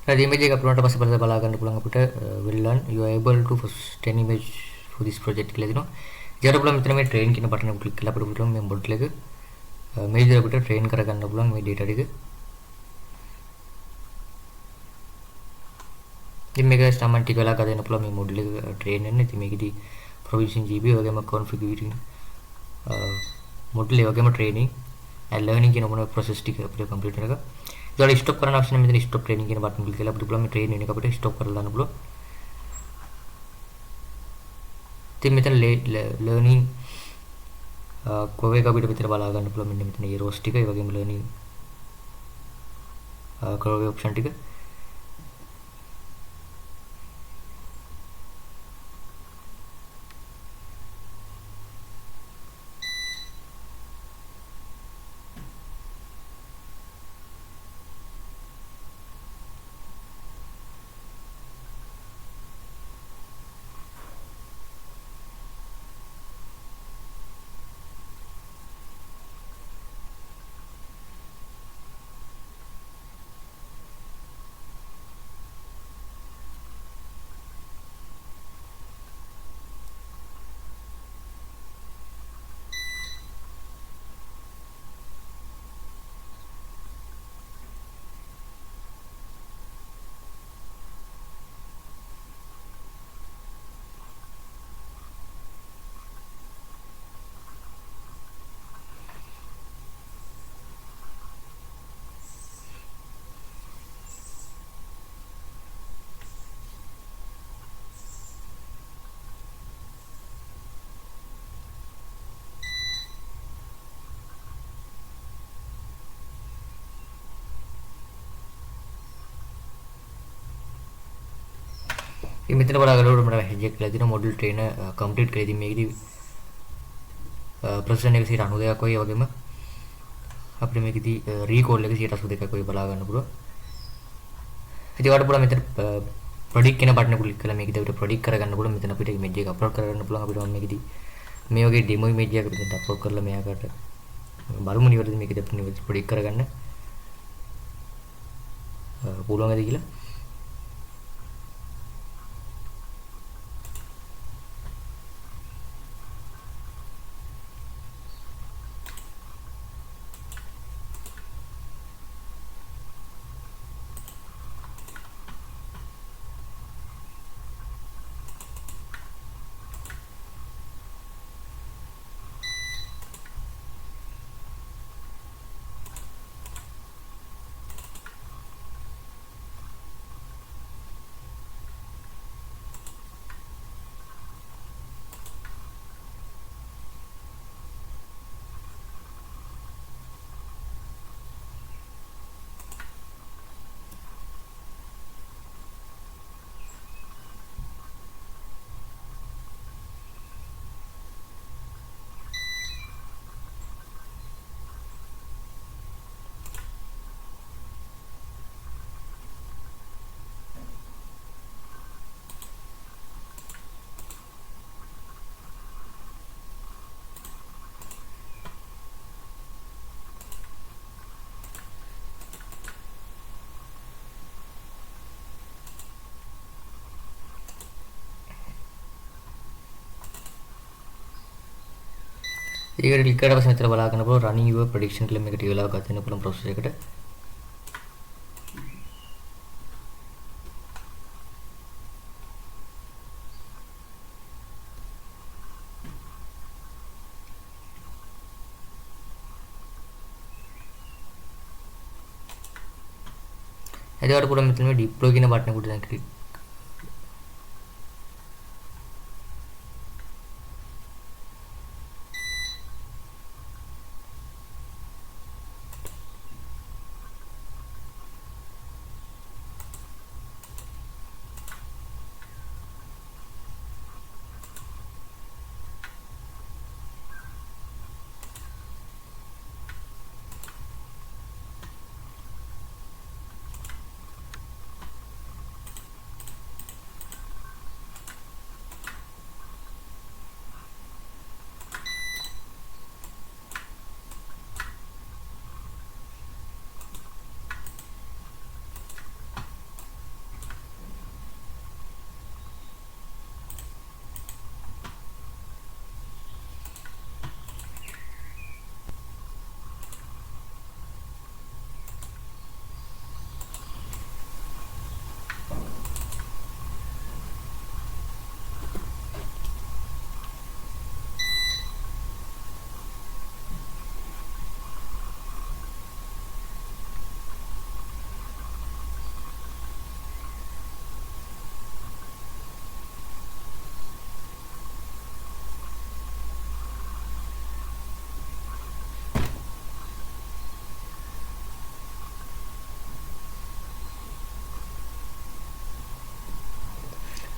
The image upload possible බලා ගන්න පුළුවන් අපිට will learn you are able to post 10 image for this project කියලා දෙනවා. ඊට පුළුවන් මෙතන මේ train කියන බටන් එක ක්ලික් කරලා අපිට පුළුවන් මේ model එක මේ විදිහට අපිට train කරගන්න පුළුවන් මේ data ටික. ඉතින් මේක ස්ටාමන් ටික වෙලා ගන්න පුළුවන් මේ model එක train වෙන්න. ඉතින් මේකෙදි provision GB වගේම configuring model ඒ වගේම training and learning කියන මොන process ටික අපිට complete කරගන්න. ඊට ස්ටොප් කරන option එක මෙතන stop training කියන බටන් ක්ලික් කරලා අපිට පුළුවන් මේ train වෙන එක අපිට stop කරලා දාන්න පුළුවන්. ඉතින් මෙතන learning කොහේ එක අපිට මෙතන බලා ගන්න පුළුවන් මෙන්න මෙතන errors ටික ඒ වගේම learning curve option ටික. ඉතින් මෙතන බලාගන්නකොට මට මැසේජ් එකක් කියලා දෙනවා මොඩල් ට්‍රේනර් කම්ප්ලීට් කරලා. ඉතින් මේකෙදි ප්‍රොසෙසර් එක 92ක් වගේ වගේම අපිට මේකෙදි රීකෝල් එක 82ක් වගේ බලා ගන්න පුළුවන්. ඉතින් ඔයාලට පුළුවන් මෙතන ප්‍රොඩික්ට් කියන බටන් එක ක්ලික් කරලා මේකෙදි අපිට ප්‍රොඩික්ට් කරගන්න පුළුවන්. මෙතන අපිට ඉමේජ් එක අප්ලෝඩ් කරගන්න පුළුවන්. අපිට මේකෙදි මේ වගේ ඩෙමෝ ඉමේජ් එකක් අපිට අප්ලෝඩ් කරලා මෙයාකට බලමු නිවැරදි මේකෙදි අපිට නිවැරදි ප්‍රොඩික්ට් කරගන්න පුළුවන්ද කියලා. ඒකට ක්ලික් කරලා පස්සේ මෙතන බලා ගන්න පුළුවන් running your prediction කියලා මේක ටික වෙලාවක් ගත වෙන පුළුවන් process එකකට. එතකොට පුළුවන් මෙතන මේ deploy කියන බටන් එකට දැන් ක්ලික්.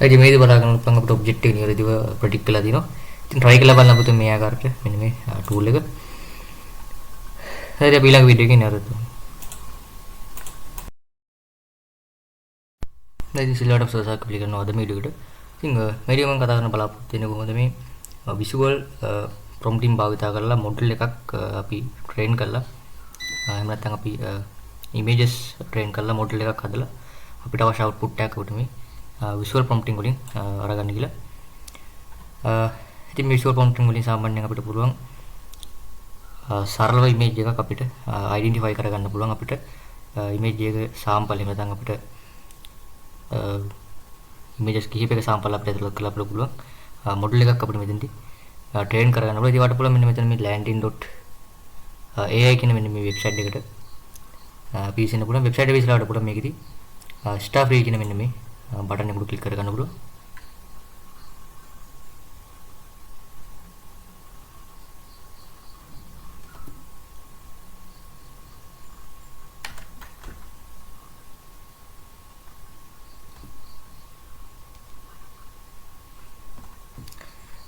ඉතින් මේකද බලා ගන්න පුළුවන් අපිට ඔබ්ජෙක්ට් එක නිවැරදිව ප්‍රොඩික්ට් කරලා දිනවා. ඉතින් try කරලා බලන්න පුතේ මේ ආකාරයට මෙන්න මේ tool එක. හරි අපි ඊළඟ වීඩියෝ එකේ නරඹමු. දැන් ඉතින් සිලවට සෝසාවක් ක්ලික් කරනවා අද වීඩියෝ එකට. ඉතින් මේ වීඩියෝ මම කතා කරන්න බලාපොරොත්තු වෙන්නේ කොහොමද මේ visual prompting භාවිතා කරලා මොඩල් එකක් අපි ට්‍රේන් කරලා එහෙම නැත්නම් අපි images ට්‍රේන් කරලා මොඩල් එකක් හදලා අපිට අවශ්‍ය output එකක් අපිට මේ visual prompting වලින් අරගන්න කියලා. ඉතින් visual prompting වලින් සාමාන්‍යයෙන් අපිට පුළුවන් සරලව image එකක් අපිට identify කරගන්න පුළුවන්. අපිට image එක sample එහෙම නැත්නම් අපිට images කිහිපයක sample අපිට ඇතුළත් කරලා අපිට පුළුවන් model එකක් අපිට මෙතනදී train කරගන්න පුළුවන්. ඉතින් වට පුළුවන් මෙන්න මෙතන මේ landing.ai කියන මෙන්න මේ website එකට පිවිසෙන්න පුළුවන්. website එක විශ්ලාවට පුළුවන් මේකෙදී star free කියන මෙන්න මේ බටන් එකට ක්ලික් කරගන්න පුළුවන්.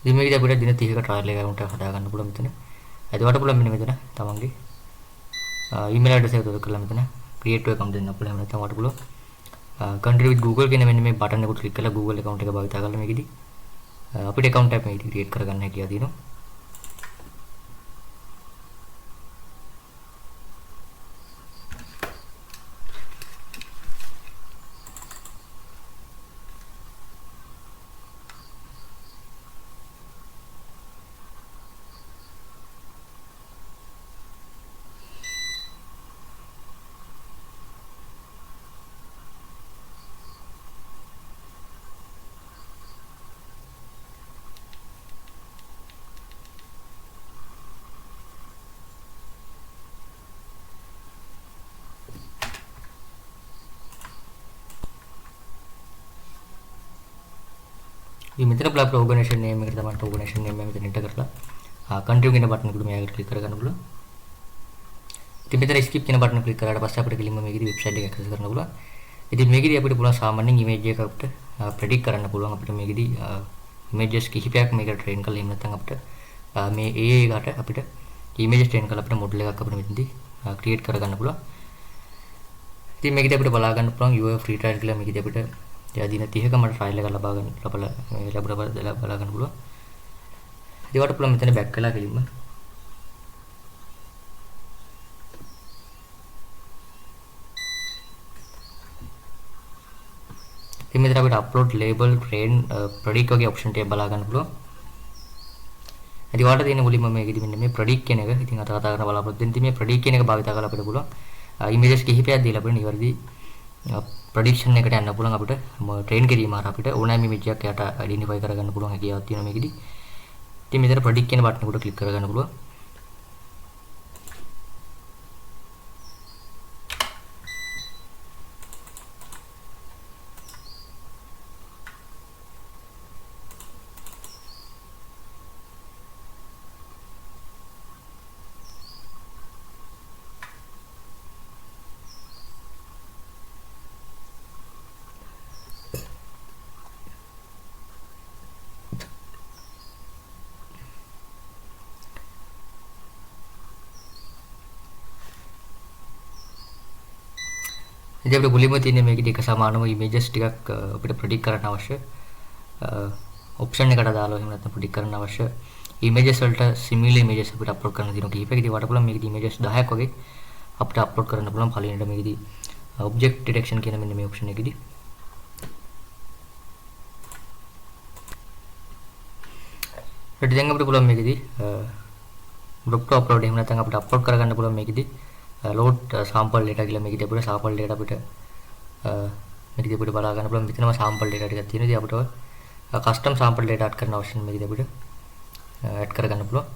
ඉතින් මේකදී අපිට දින 30ක ට්‍රයල් එකක් හදා ගන්න පුළුවන් මෙතන. එතකොට පුළුවන් මෙතන තමන්ගේ email address එක උදව් කරලා මෙතන create to account දෙන්න පුළුවන්. නැත්නම් ඔයාලට පුළුවන් country with Google කියන මෙන්න මේ බටන් එක ක්ලික් කරලා Google account එක භාවිත කරලා මේකදී අපිට account එකක් මේකදී create කරගන්න හැකියාව තියෙනවා. ඉතින් මෙතන අපේ ඕගනයිසේෂන් නේම් එකට තමයි ඕගනයිසේෂන් නේම් එක මෙතන එන්ටර් කරලා කන්ටිනියු කියන බටන් එකට මෙයාකට ක්ලික් කරගන්න පුළුවන්. ඉතින් මෙතන ස්කිප් කියන බටන් ක්ලික් කරාට පස්සේ අපිට කෙලින්ම මේකේදී වෙබ්සයිට් එක ඇක්සස් කරන්න පුළුවන්. ඉතින් මේකේදී අපිට පුළුවන් සාමාන්‍යයෙන් ඉමේජ් එකක් අපිට ප්‍රෙඩික්ට් කරන්න පුළුවන්. අපිට මේකේදී ඉමේජස් කිහිපයක් මේකට ට්‍රේන් කරලා එහෙම නැත්නම් අපිට මේ AI එකට අපිට ඉමේජස් ට්‍රේන් කරලා අපිට මොඩල් එකක් අපිට මෙතනදී ක්‍රියේට් කරගන්න පුළුවන්. ඉතින් මේකේදී අපිට බලා ගන්න පුළුවන් your free trial කියලා මේකේදී අපිට දින 30ක මට ට්‍රයල් එකක් ලබා ගන්න පුළුවන්. ඒකට පුළුවන් මෙතන බෑක් වෙලා කෙලින්ම ඉතින් මෙතන අපිට upload label train predict වගේ option ටික බලා ගන්න පුළුවන්. ඉතින් ඔයාලට තියෙන මුලින්ම මේකෙදි මෙන්න මේ predict කියන එක ඉතින් අත කතා කරන බලාපොරොත්තු වෙන ඉතින් මේ predict කියන එක භාවිත කරලා අපිට පුළුවන් images කිහිපයක් දීලා අපිට නිවැරදි ප්‍රොඩික්ෂන් එකට යන්න පුළුවන්. අපිට ට්‍රේන් කිරීම හරහා අපිට ඕනෑම ඉමේජ් එකක් යට අයිඩෙන්ටිෆයි කරගන්න පුළුවන් හැකියාවක් තියෙනවා මේකෙදි. ඉතින් මෙතන ප්‍රොඩික්ට් කියන බටන් එකට ක්ලික් කරගන්න පුළුවන්. ඉතින් අපිට මුලින්ම තියෙන මේකේ එක සමානම ඉමේජස් ටිකක් අපිට ප්‍රෙඩික්ට් කරන්න අවශ්‍ය ඔප්ෂන් එකට දාලා එහෙම නැත්නම් ප්‍රෙඩික්ට් කරන්න අවශ්‍ය ඉමේජස් වලට සිමිලර් ඉමේජස් අපිට අප්ලෝඩ් කරන්න තියෙනවා කීපයක්. ඉතින් වට පුළුවන් මේකේ ඉමේජස් 10ක් වගේ අපිට අප්ලෝඩ් කරන්න පුළුවන්. පළවෙනිට මේකේදී ඔබ්ජෙක්ට් ඩිටෙක්ෂන් කියන මෙන්න මේ ඔප්ෂන් එකේදී ඊට දැන් අපිට පුළුවන් මේකේදී group to upload එහෙම නැත්නම් අපිට අප්ලෝඩ් කරගන්න පුළුවන් මේකේදී load sample data කියලා මේකේදී අපිට sample data අපිට මේකේදී අපිට බලා ගන්න පුළුවන්. මෙතනම sample data ටිකක් තියෙනවා. ඉතින් අපිට custom sample data add කරන අවශ්‍ය මේකේදී අපිට add කරගන්න පුළුවන්.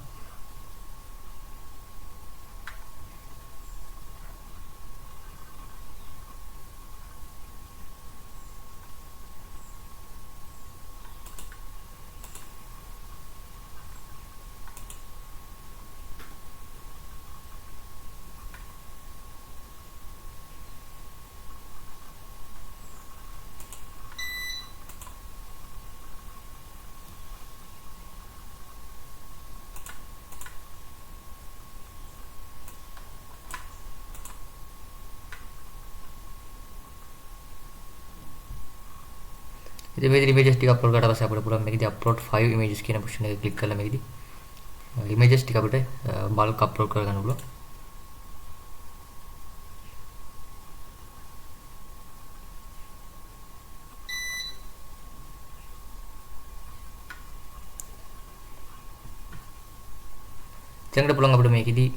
ඉතින් මේ ඉමේජස් ටික අප්ලෝඩ් කරලා පස්සේ අපිට පුළුවන් මේකදී upload 5 images කියන ඔප්ෂන් එක ක්ලික් කරලා මේකදී images ටික අපිට bulk අප්ලෝඩ් කරගන්න පුළුවන්. දැන් පුළුවන් අපිට මේකදී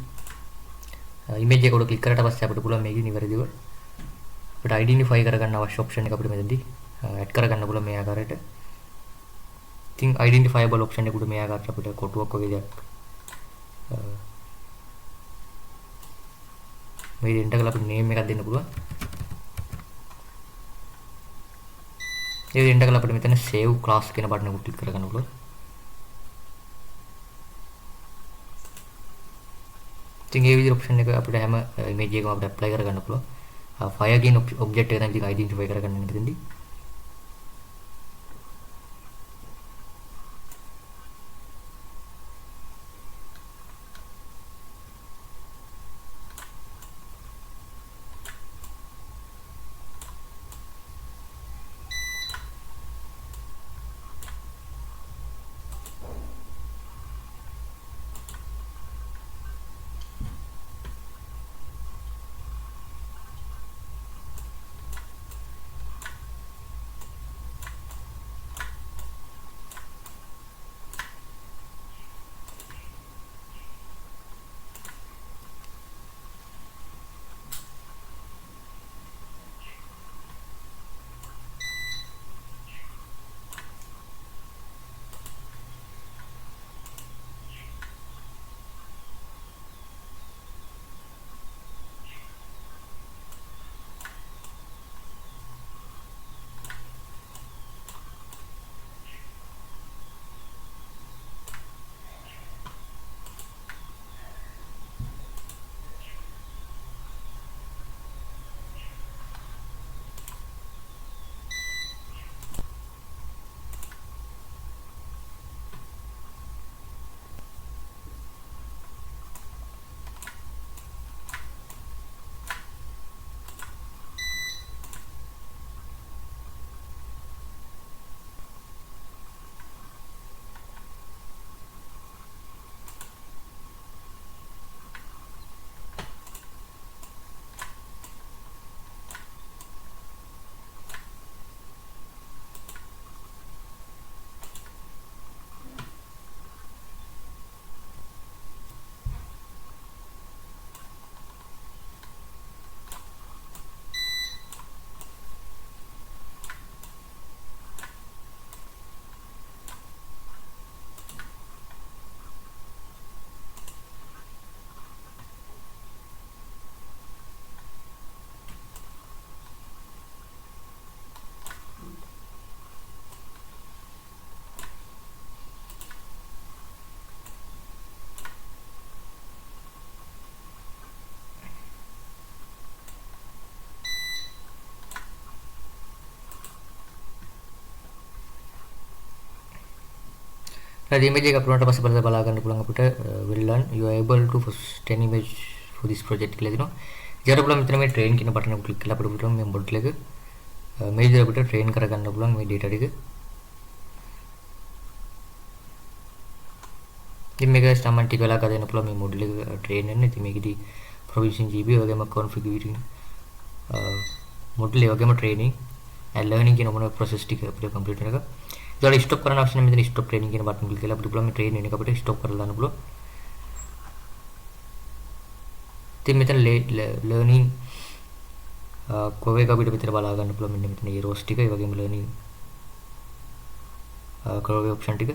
image එක උඩ ක්ලික් කරලා පස්සේ අපිට පුළුවන් මේකදී නිවැරදිව අපිට identify කරගන්න අවශ්‍ය ඔප්ෂන් එක අපිට මෙතනදී ඇඩ් කරගන්න පුළුවන් මේ ආකාරයට. ඉතින් identifiable option එකට මේ ආකාරයට අපිට කොටුවක් වගේ දෙයක් මේ එන්ටර් කරලා අපිට name එකක් දෙන්න පුළුවන්. ඒ එන්ටර් කරලා අපිට මෙතන save class කියන බටන් එක ක්ලික් කරගන්න පුළුවන්. ඉතින් මේ විදිහට ඔප්ෂන් එක අපිට හැම image එකකම අපිට apply කරගන්න පුළුවන්. fire කියන object එක තමයි ඉතින් identify කරගන්න මෙතනදී. the image එක අප්ලෝඩ් කරලා පස්සේ බලා ගන්න පුළුවන් අපිට well done you are able to post an image for this project කියලා දෙනවා. ඊට පුළුවන් මෙතන මේ train කියන බටන් එක ක්ලික් කරලා අපිට පුළුවන් මේ model එක මේ විදිහට අපිට train කරගන්න පුළුවන් මේ data ටික. ඉතින් මේක සාමාන්‍ය ටික වෙලා ගන්න පුළුවන් මේ model එක train වෙන්න. ඉතින් මේකෙදි provision GB වගේම configuring model ඒ වගේම training and learning කියන මොන process ටික අපිට complete වෙනක. ඒකට stop කරන option එක මෙතන stop training කියන බටන් ක්ලික් කරලා අපිට පුළුවන් මේ train වෙන එක අපිට stop කරලා දාන්න පුළුවන්. ඉතින් මෙතන learning කොහේ එක අපිට මෙතන බලා ගන්න පුළුවන් මෙන්න මෙතන මේ rows ටික ඒ වගේම learning curve option ටික.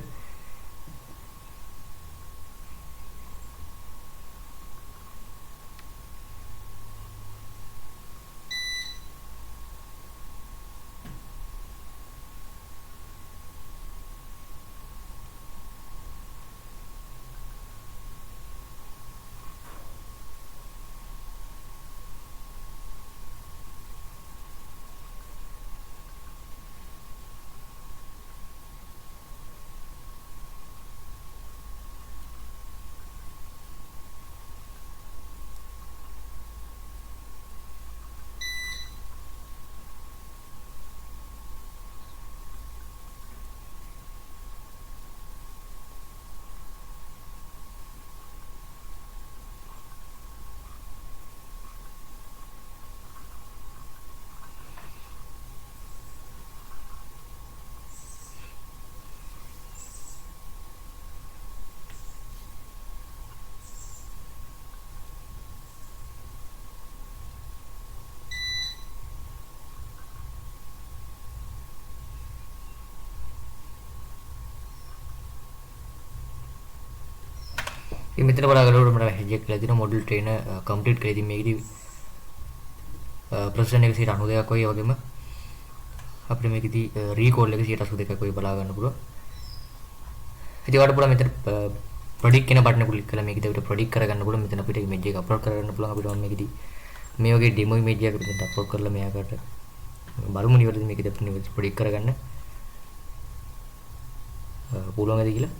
ඉතින් මෙතන බලා ගන්නකොට මට message එකක් කියලා දෙනවා model trainer complete කියලා. ඉතින් මේකෙදි ප්‍රොසෙසර් එක 92ක් වගේ වගේම අපිට මේකෙදි recall එක 82ක් වගේ බලා ගන්න පුළුවන්. ඉතින් ඔයාලට පුළුවන් මෙතන predict කියන බටන් එක ක්ලික් කරලා මේකෙදි අපිට predict කරගන්න පුළුවන්. මෙතන අපිට image එක upload කරගන්න පුළුවන්. අපිට මේකෙදි මේ වගේ demo image එකක් අපිට upload කරලා මෙයාකට බලමු නිවැරදි මේකෙදි අපිට නිවැරදි predict කරගන්න පුළුවන්ද කියලා.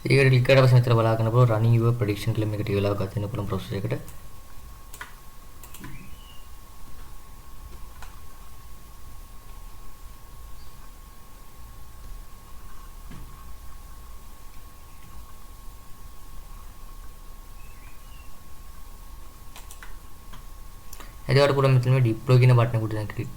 ඒකට ක්ලික් කරලා පස්සේ මෙතන බලා ගන්න පුළුවන් running your prediction කියලා මේකට ටික වෙලාවක් ගත වෙන පුළුවන් process එකට. එතකොට පුළුවන් මෙතන මේ deploy කියන බටන් එකට දැන් ක්ලික්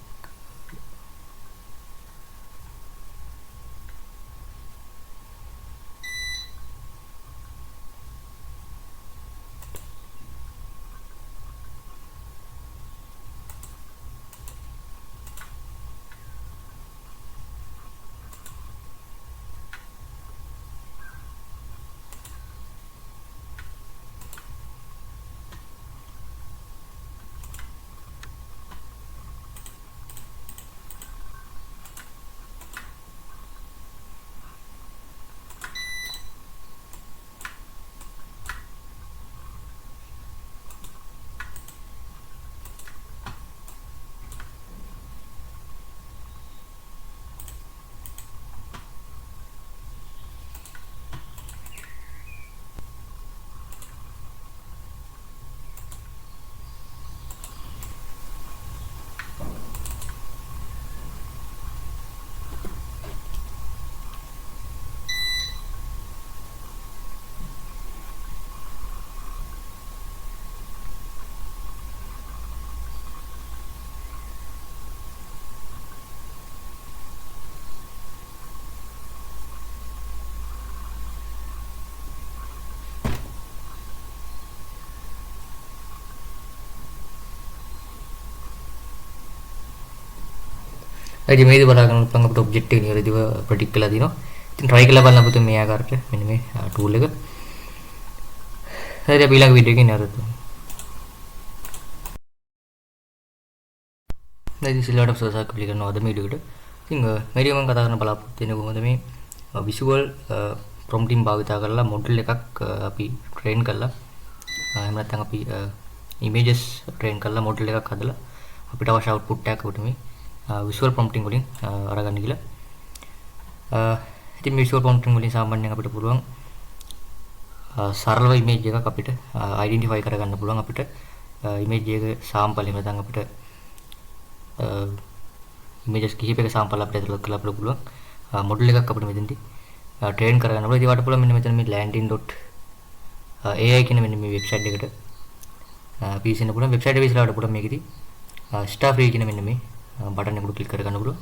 ඉතින් මේකද බලා ගන්න පුළුවන් අපිට ඔබ්ජෙක්ට් එක නිවැරදිව ප්‍රෙඩික්ට් කරලා දිනවා. ඉතින් try කරලා බලන්න පුතේ මේ ආකාරයට මෙන්න මේ tool එක. හරි අපි ඊළඟ වීඩියෝ එකේ නරඹමු. දැන් සිලවට සෝසක් ක්ලික් කරනවා අද වීඩියෝ එකට. ඉතින් මේ වීඩියෝ මම කතා කරන්න බලාපොරොත්තු වෙන්නේ කොහොමද මේ visual prompting භාවිතා කරලා මොඩල් එකක් අපි train කරලා එහෙම නැත්නම් අපි images train කරලා මොඩල් එකක් හදලා අපිට අවශ්‍ය output එකක් අපිට මේ visual prompting වලින් අරගන්න කියලා. ඉතින් visual prompting වලින් සාමාන්‍යයෙන් අපිට පුළුවන් සරලව image එකක් අපිට identify කරගන්න පුළුවන් අපිට image එකේ sample එහෙම නැත්නම් අපිට images කිහිපයක sample අපිට ඇතුළත් කරලා අපිට පුළුවන් මොඩල් එකක් අපිට මෙතනදී train කරගන්න පුළුවන්. ඉතින් වට පුළුවන් මෙන්න මෙතන මේ landing.ai කියන මෙන්න මේ website එකට පිවිසෙන්න පුළුවන්. website එක විශ්ලේෂණය පුළුවන් මේකෙදී start free කියන මෙන්න මේ බටන් එකට ක්ලික් කරගන්න පුළුවන්.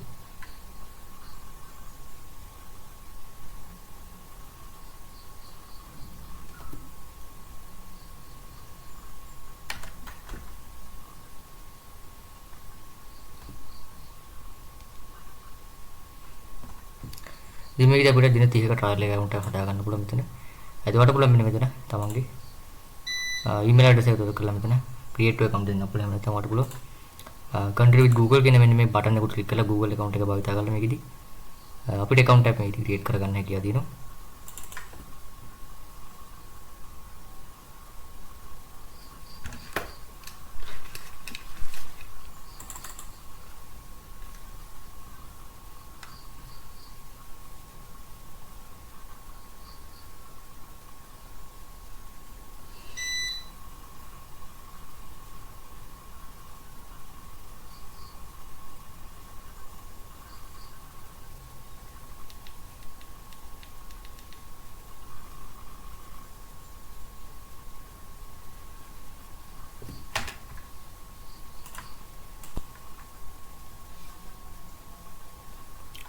ඉතින් මේකදී අපිට දින 30ක trial account එකක් හදාගන්න පුළුවන් මෙතන. එතකොට පුළුවන් මෙන්න මෙතන තමන්ගේ email address එක දොර කරලා මෙතන create to account දෙන්න පුළුවන්. එහෙම නැත්නම් ඔයාලට පුළුවන් country with Google කියන මෙන්න මේ බටන් එකට ක්ලික් කරලා Google account එක භාවිත කරලා මේකදී අපිට account එකක් මේකදී create කරගන්න හැකියාව තියෙනවා.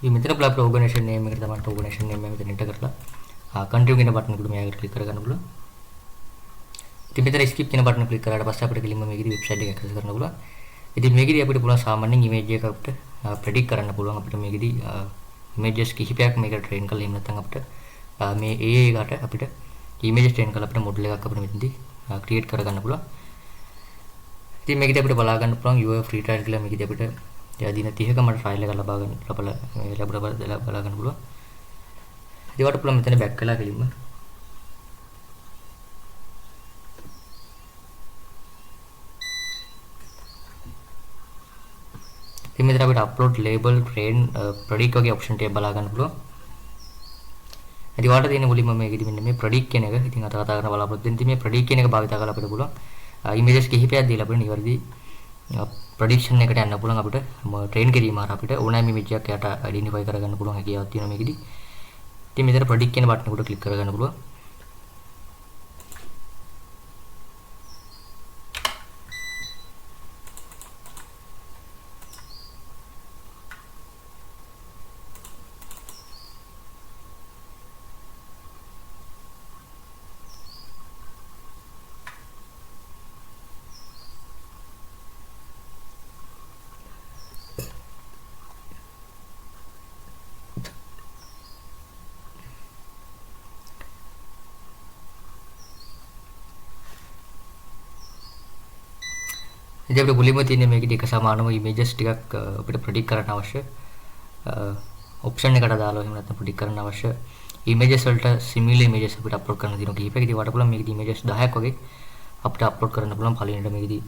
ඉතින් මෙතන අපේ organization name එකට තමයි organization name එක මෙතන enter කරලා continue කියන බටන් එකට මෙයාකට ක්ලික් කරගන්න පුළුවන්. ඉතින් මෙතන skip කියන බටන් ක්ලික් කරාට පස්සේ අපිට කෙලින්ම මේකේ වෙබ්සයිට් එක ඇක්සස් කරන්න පුළුවන්. ඉතින් මේකේදී අපිට පුළුවන් සාමාන්‍යයෙන් image එකක් අපිට predict කරන්න පුළුවන්. අපිට මේකේදී images කිහිපයක් මේකට train කරලා එහෙම නැත්නම් අපිට මේ AI එකට අපිට images train කරලා අපිට model එකක් අපිට මෙතනදී create කරගන්න පුළුවන්. ඉතින් මේකේදී අපිට බලා ගන්න පුළුවන් your free trial කියලා මේකේදී අපිට දින 30ක මට ෆයිල් එක ලබා ගන්න බලා ගන්න පුළුවන්. ඒවට පුළුවන් මෙතන බෑක් කළා කෙලින්ම. ඉතින් මෙතන අපිට upload label train predict වගේ option ටික බලා ගන්න පුළුවන්. ඉතින් වාට තියෙන මුලින්ම මේකෙදි මෙන්න මේ predict කියන එක ඉතින් අත කතා කරන බලාපොරොත්තු වෙන ඉතින් මේ predict කියන එක භාවිත කරලා අපිට පුළුවන් images කිහිපයක් දීලා අපිට නිවැරදි ප්‍රොඩක්ෂන් එකට යන්න පුළුවන් අපිට ට්‍රේන් කිරීම හරහා අපිට ඕනෑම ඉමේජ් එකක් යට අයිඩෙන්ටිෆයි කරගන්න පුළුවන් හැකියාවක් තියෙනවා මේකෙදි. ඉතින් මෙතන ප්‍රොඩික්ට් කියන බටන් එකට ක්ලික් කරගන්න පුළුවන්. ඉතින් අපිට මුලින්ම තියෙන්නේ මේකේ එක සමානම images ටිකක් අපිට predict කරන්න අවශ්‍ය option එකට දාලා එහෙම නැත්නම් predict කරන්න අවශ්‍ය images වලට similar images අපිට upload කරන්න තියෙනවා කිහිපයක්. ඉතින් වට පුළුවන් මේකේ images 10ක් වගේ අපිට upload කරන්න පුළුවන්. පළවෙනිට මේකේදී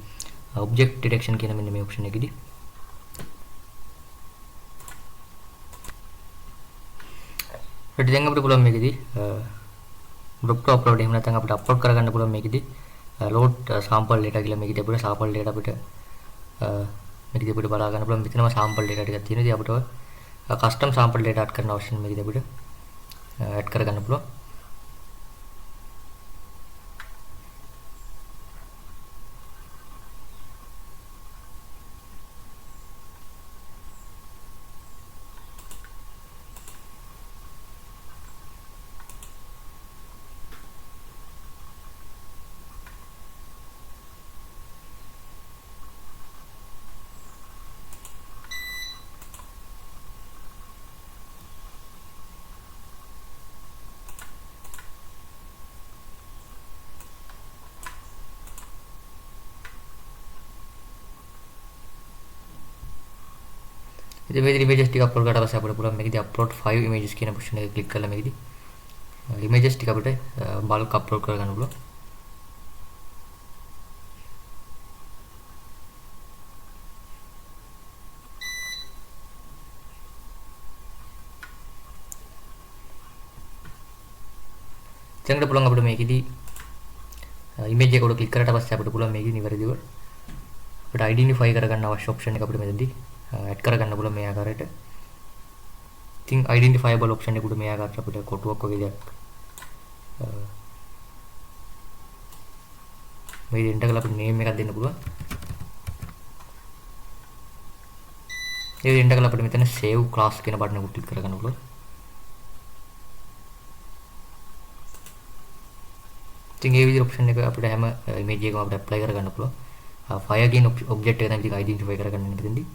object detection කියන මෙන්න මේ option එකේදී ඊට දැන් අපිට පුළුවන් මේකේදී group to upload එහෙම නැත්නම් අපිට upload කරගන්න පුළුවන් මේකේදී load sample data කියලා මේකදී අපිට sample data අපිට මේකදී අපිට බලා ගන්න පුළුවන්. මෙතනම sample data ටිකක් තියෙනවා. ඉතින් අපිට custom sample data add කරන option මේකදී අපිට add කරගන්න පුළුවන්. ඉතින් මේ ඉමේජස් ටික අප්ලෝඩ් කරලා පස්සේ අපිට පුළුවන් මේකදී අප්ලෝඩ් 5 images කියන ඔප්ෂන් එක ක්ලික් කරලා මේකදී images ටික අපිට බල්ක් අප්ලෝඩ් කරගන්න පුළුවන්. දැන් පුළුවන් අපිට මේකදී image එක උඩ ක්ලික් කරලා පස්සේ අපිට පුළුවන් මේකදී නිවැරදිව අපිට identify කරගන්න අවශ්‍ය ඔප්ෂන් එක අපිට මෙතනදී ඇඩ් කරගන්න පුළුවන් මේ ආකාරයට. ඉතින් identifiable option එක උඩ මේ ආකාරයට අපිට කොටුවක් වගේ දෙයක් මේ දෙන්න කරලා අපිට name එකක් දෙන්න පුළුවන්. ඒ දෙන්න කරලා අපිට මෙතන save class කියන බටන් එක ක්ලික් කරගන්න පුළුවන්. ඉතින් මේ විදිහට ඔප්ෂන් එක අපිට හැම image එකකම අපිට apply කරගන්න පුළුවන්. fire කියන object එක තමයි ඉතින් identify කරගන්න මෙතනදී.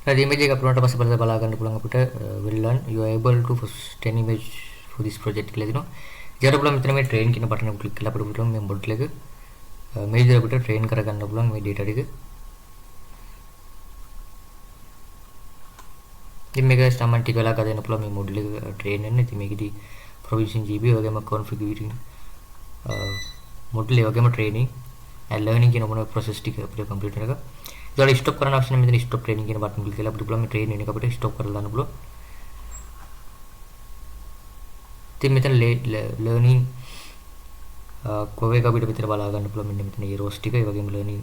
The image එක අප්ලෝඩ් කරලා පස්සේ බලා ගන්න පුළුවන් අපිට well done you are able to post an image for this project කියලා දෙනවා. ඊට පුළුවන් මෙතන මේ train කියන බටන් එක ක්ලික් කරලා අපිට පුළුවන් මේ මොඩල් එක මේ විදිහට අපිට train කරගන්න පුළුවන් මේ data ටික. ඉතින් මේක සාමාන්‍ය ටික වෙලා ගන්න පුළුවන් මේ මොඩල් එක train වෙන්න. ඉතින් මේකෙදි provision GB වගේම configuring මොඩල් ඒ වගේම training and learning කියන මොන process ටික අපිට complete වෙනක. ඊට ස්ටොප් කරන option මෙතන stop training කියන බටන් ක්ලික් කරලා අපිට පුළුවන් මේ train වෙන එක අපිට stop කරලා දාන්න පුළුවන්. ඉතින් මෙතන learning කොහේ අපිට මෙතන බලා ගන්න පුළුවන් මෙන්න මෙතන මේ rows ටික ඒ වගේම learning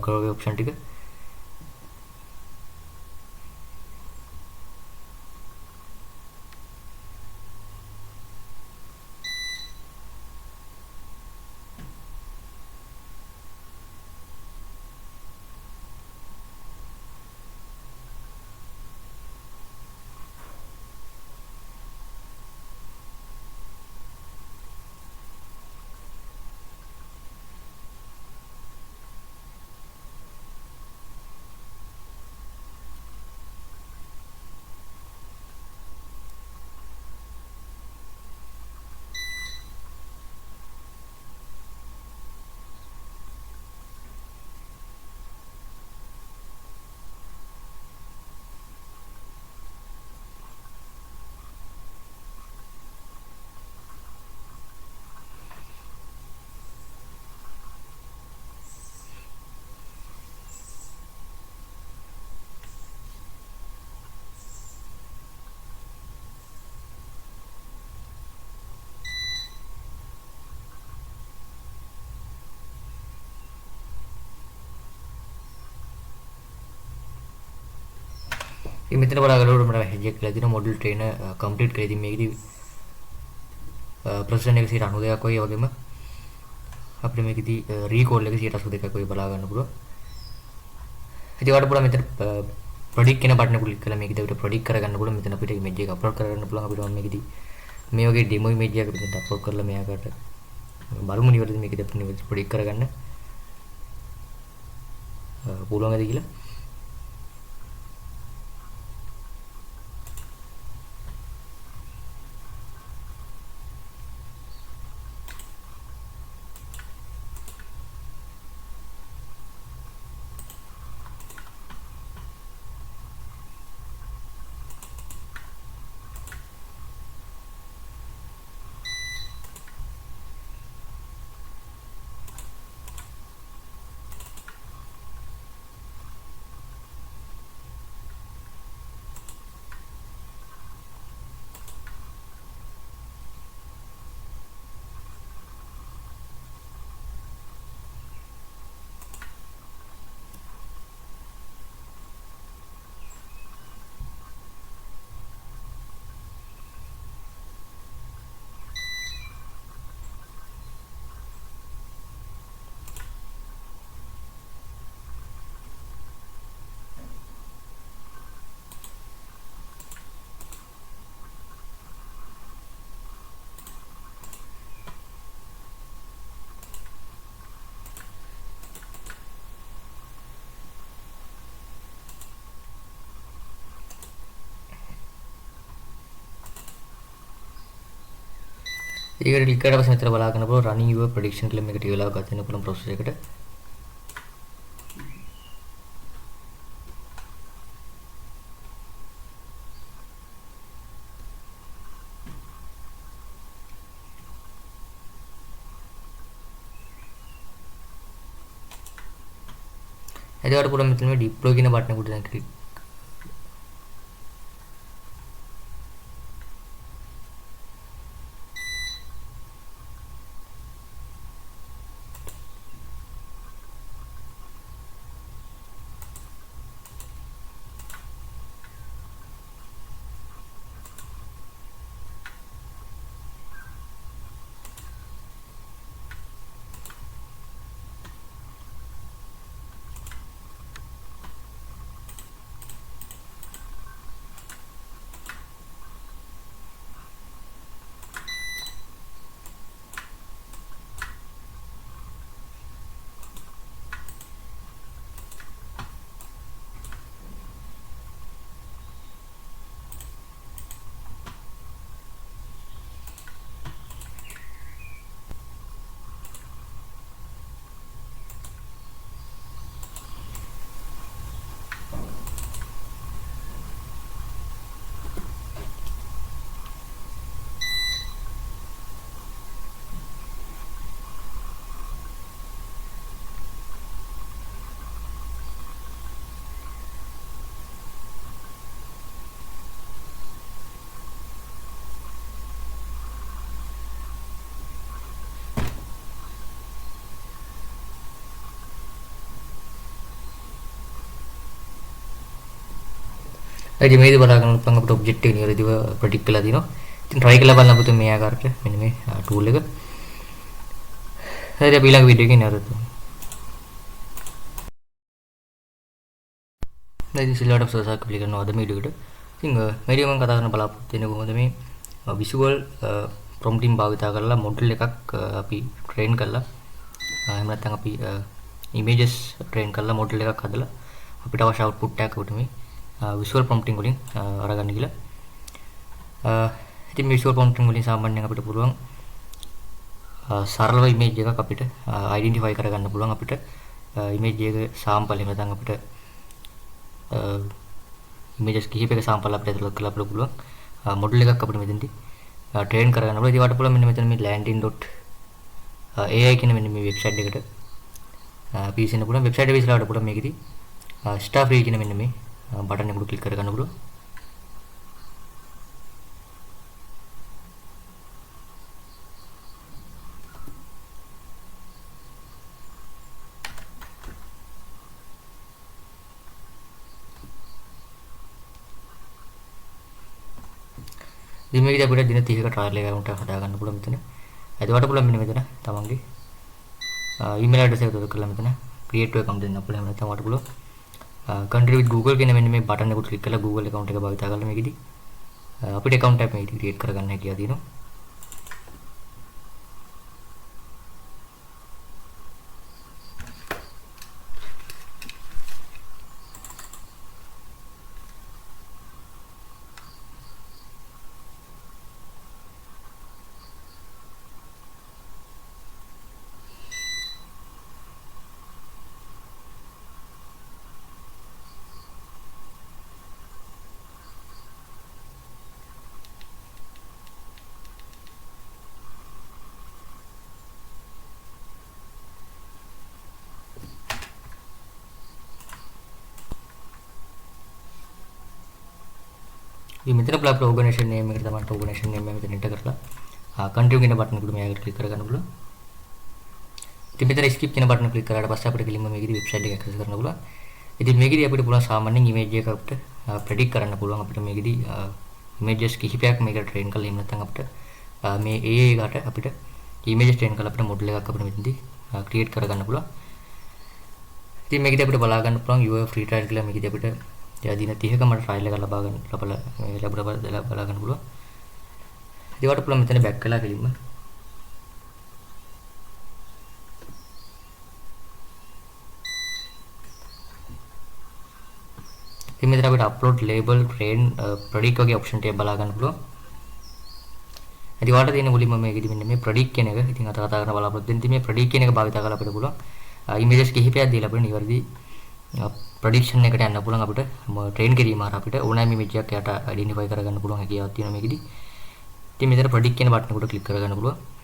curve option ටික. ඉතින් මෙතන බලාගන්නකොට මට මැසේජ් එකක් කියලා තියෙනවා මොඩල් ට්‍රේනර් කම්ප්ලීට් කරලා. ඉතින් මේකෙදි ප්‍රොසෙෂන් එක 92ක් වගේ වගේම අපිට මේකෙදි රීකෝල් එක 82ක් වගේ බලා ගන්න පුළුවන්. ඉතින් ඔයාලට පුළුවන් මෙතන ප්‍රොඩික්ට් කියන බටන් එක ක්ලික් කරලා මේකෙදි අපිට ප්‍රොඩික්ට් කරගන්න පුළුවන්. මෙතන අපිට ඉමේජ් එක අප්ලෝඩ් කරගන්න පුළුවන්. අපිට මේකෙදි මේ වගේ ඩෙමෝ ඉමේජ් එකක් මෙතන අප්ලෝඩ් කරලා මෙයාකට බලමු නිවැරදි මේකෙදි අපිට නිවැරදි ප්‍රොඩික්ට් කරගන්න පුළුවන්ද කියලා. ඒකට ක්ලික් කරලා පස්සේ මෙතන බලා ගන්න පුළුවන් running your prediction කියලා මේකට වෙලාව ගත වෙන පුළුවන් process එකට. එතකොට පුළුවන් මෙතන මේ deploy කියන බටන් එකට දැන් ක්ලික් ඉතින් මේකද බලා ගන්න පුළුවන් අපිට ඔබ්ජෙක්ට් එක නිවැරදිව ප්‍රොඩික්ට් කරලා දිනවා. ඉතින් try කරලා බලන්න අපිට මේ ආකාරයට මෙන්න මේ tool එක. හරි අපි ඊළඟ වීඩියෝ එකේ නරතු. දැන් සිලවට සෝසක් ක්ලික් කරනවා අද මේ වීඩියෝ එකට. ඉතින් මේ වීඩියෝ මම කතා කරන්න බලාපොරොත්තු වෙන්නේ කොහොමද මේ visual prompting භාවිතා කරලා මොඩල් එකක් අපි ට්‍රේන් කරලා එහෙම නැත්නම් අපි images ට්‍රේන් කරලා මොඩල් එකක් හදලා අපිට අවශ්‍ය output එකක් අපිට මේ visual prompting වලින් අරගන්න කියලා. ඉතින් visual prompting වලින් සාමාන්‍යයෙන් අපිට පුළුවන් සරලව image එකක් අපිට identify කරගන්න පුළුවන්. අපිට image එක sample එහෙම නැත්නම් අපිට images කිහිපයක sample අපිට ඇතුළත් කරලා අපිට පුළුවන් model එකක් අපිට මෙතනදී train කරගන්න පුළුවන්. ඉතින් වට පුළුවන් මෙන්න මෙතන මේ landing.ai කියන මෙන්න මේ website එකට පිවිසෙන්න පුළුවන්. website එක විශ්ලාවට පුළුවන් මේකෙදි star free කියන මෙන්න මේ බටන් එකට ක්ලික් කරගන්න පුළුවන්. ඉතින් මේකදී අපිට දින 30ක ට්‍රයල් account එකක් හදා ගන්න පුළුවන් මෙතන. එතකොට පුළුවන් මෙන්න මෙතන තමන්ගේ email address එක උදව් කරලා මෙතන create to account දෙන්න අපිට එහෙම නැත්නම් වට පුළුවන් country with Google කියන මෙන්න මේ බටන් එකට ක්ලික් කරලා Google account එක භාවිත කරලා මේකදී අපිට account එකක් මේකදී create කරගන්න හැකියාව තියෙනවා. ඉතින් මෙතන අපේ ඕගනයිසේෂන් නේම් එකට තමයි ඕගනයිසේෂන් නේම් එක මෙතන එන්ටර් කරලා කන්ටිනියු කියන බටන් එකට මෙයාකට ක්ලික් කරගන්න පුළුවන්. ඉතින් මෙතන ස්කිප් කියන බටන් ක්ලික් කරාට පස්සේ අපිට කෙලින්ම මේකේදී වෙබ්සයිට් එක ඇක්සස් කරන්න පුළුවන්. ඉතින් මේකේදී අපිට පුළුවන් සාමාන්‍යයෙන් ඉමේජ් එක අපිට ප්‍රෙඩික්ට් කරන්න පුළුවන්. අපිට මේකේදී ඉමේජස් කිහිපයක් මේකට ට්‍රේන් කරලා එහෙම නැත්නම් අපිට මේ AI එකට අපිට ඉමේජස් ට්‍රේන් කරලා අපිට මොඩල් එකක් අපිට මෙතනදී ක්‍රියේට් කරගන්න පුළුවන්. ඉතින් මේකදී අපිට බලා ගන්න පුළුවන් your free trial කියලා මේකදී අපිට දින 30ක මට ට්‍රයල් එක ලබා ගන්න බලා ගන්න පුළුවන්. ඒකට පුළුවන් මෙතන බෑක් කළා කෙලින්ම. ඉතින් මෙතන අපිට upload label train predict වගේ option ටික බලා ගන්න පුළුවන්. ඉතින් වාට තියෙන මුලින්ම මේකෙදි මෙන්න මේ predict කියන එක ඉතින් අත කතා කරන බලාපොරොත්තු වෙන ඉතින් මේ predict කියන එක භාවිත කරලා අපිට පුළුවන් images කිහිපයක් දීලා අපිට නිවැරදි ප්‍රොඩික්ෂන් එකට යන්න පුළුවන් අපිට ට්‍රේන් කිරීම ආර අපිට ඕනෑම ඉමේජ් එකක් යට අයිඩෙන්ටිෆයි කරගන්න පුළුවන් හැකියාවක් තියෙනවා මේකෙදි. ඉතින් මෙතන ප්‍රොඩික්ට් කියන බටන් එකට ක්ලික් කරගන්න පුළුවන්.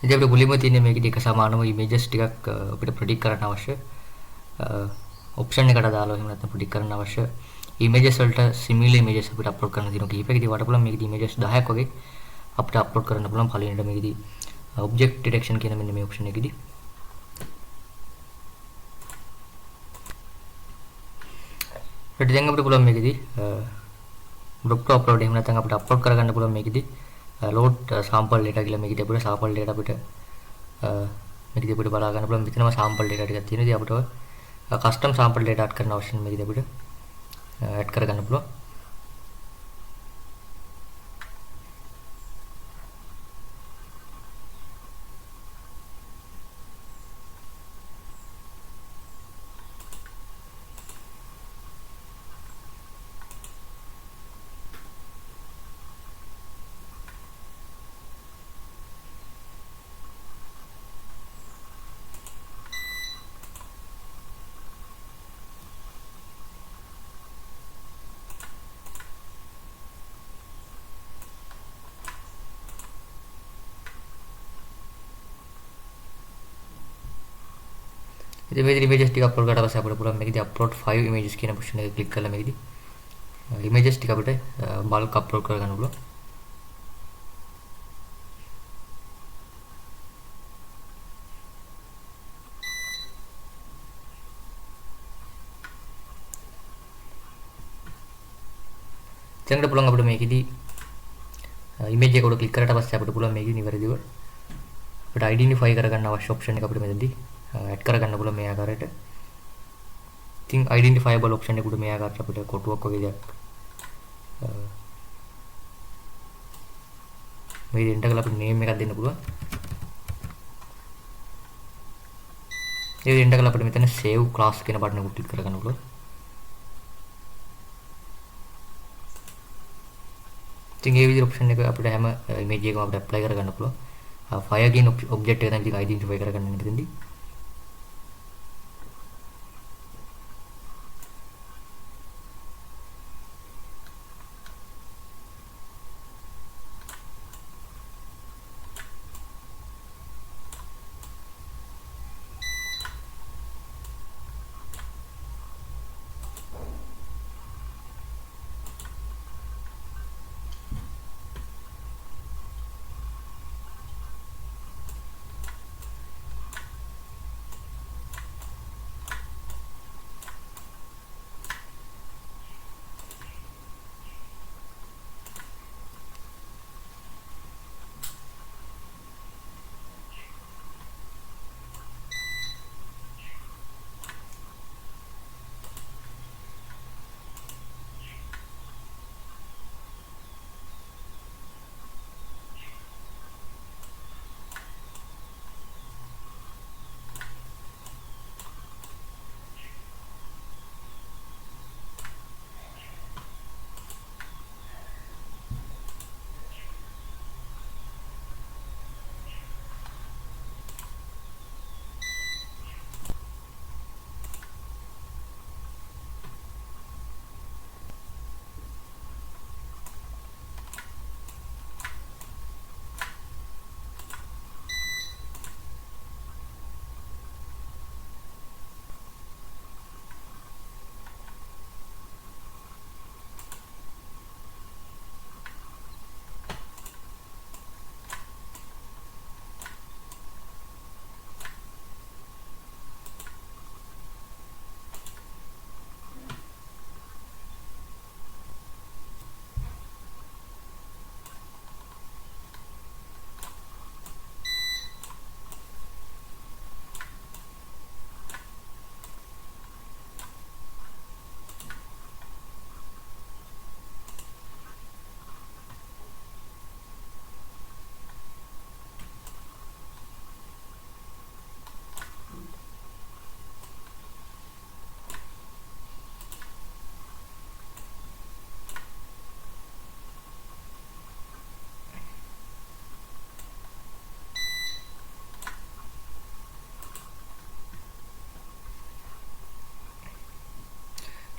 ඉතින් අපිට මුලින්ම තියෙන්නේ මේකේ එක සමානම ඉමේජස් ටිකක් අපිට ප්‍රෙඩික්ට් කරන්න අවශ්‍ය ඔප්ෂන් එකට දාලා එහෙම නැත්නම් ප්‍රෙඩික්ට් කරන්න අවශ්‍ය ඉමේජස් වලට සිමිලර් ඉමේජස් අපිට අප්ලෝඩ් කරන්න තියෙනවා කීපයක්. ඉතින් වට පුළුවන් මේකේ ඉමේජස් 10ක් වගේ අපිට අප්ලෝඩ් කරන්න පුළුවන්. පළවෙනිට මේකේදී ඔබ්ජෙක්ට් ඩිටෙක්ෂන් කියන මෙන්න මේ ඔප්ෂන් එකේදී ඊට දැන් අපිට පුළුවන් මේකේදී group to upload එහෙම නැත්නම් අපිට අප්ලෝඩ් කරගන්න පුළුවන් මේකේදී load sample data කියලා මේකදී අපිට sample data අපිට මේකදී අපිට බලා ගන්න පුළුවන්. මෙතනම sample data ටිකක් තියෙනවා. ඉතින් අපිට custom sample data add කරන අවශ්‍ය මේකදී අපිට add කරගන්න පුළුවන්. ඉතින් මේ ඉමේජස් ටික අප්ලෝඩ් කරලා පස්සේ අපිට පුළුවන් මේකදී upload 5 images කියන ඔප්ෂන් එක ක්ලික් කරලා මේකදී ඉමේජස් ටික අපිට බල්ක් අප්ලෝඩ් කරගන්න පුළුවන්. දැන් පුළුවන් අපිට මේකදී ඉමේජ් එක උඩ ක්ලික් කරලා පස්සේ අපිට පුළුවන් මේකේ නිවැරදිව අපිට අයිඩෙන්ටිෆයි කරගන්න අවශ්‍ය ඔප්ෂන් එක අපිට මෙතනදී ඇඩ් කරගන්න පුළුවන් මේ ආකාරයට. ඉතින් අයිඩෙන්ටිෆයබල් ඔප්ෂන් එක උඩ මේ ආකාරයට අපිට කොටුවක් වගේ දෙයක් මේ එන්ටර් කරලා අපිට නේම් එකක් දෙන්න පුළුවන්. ඒ එන්ටර් කරලා අපිට මෙතන save class කියන බටන් එක ක්ලික් කරගන්න පුළුවන්. ඉතින් මේ විදිහට ඔප්ෂන් එක අපිට හැම ඉමේජ් එකකම අපිට ඇප්ලයි කරගන්න පුළුවන්. fire කියන ඔබ්ජෙක්ට් එක තමයි ඉතින් අයිඩෙන්ටිෆයි කරගන්න මෙතනදී.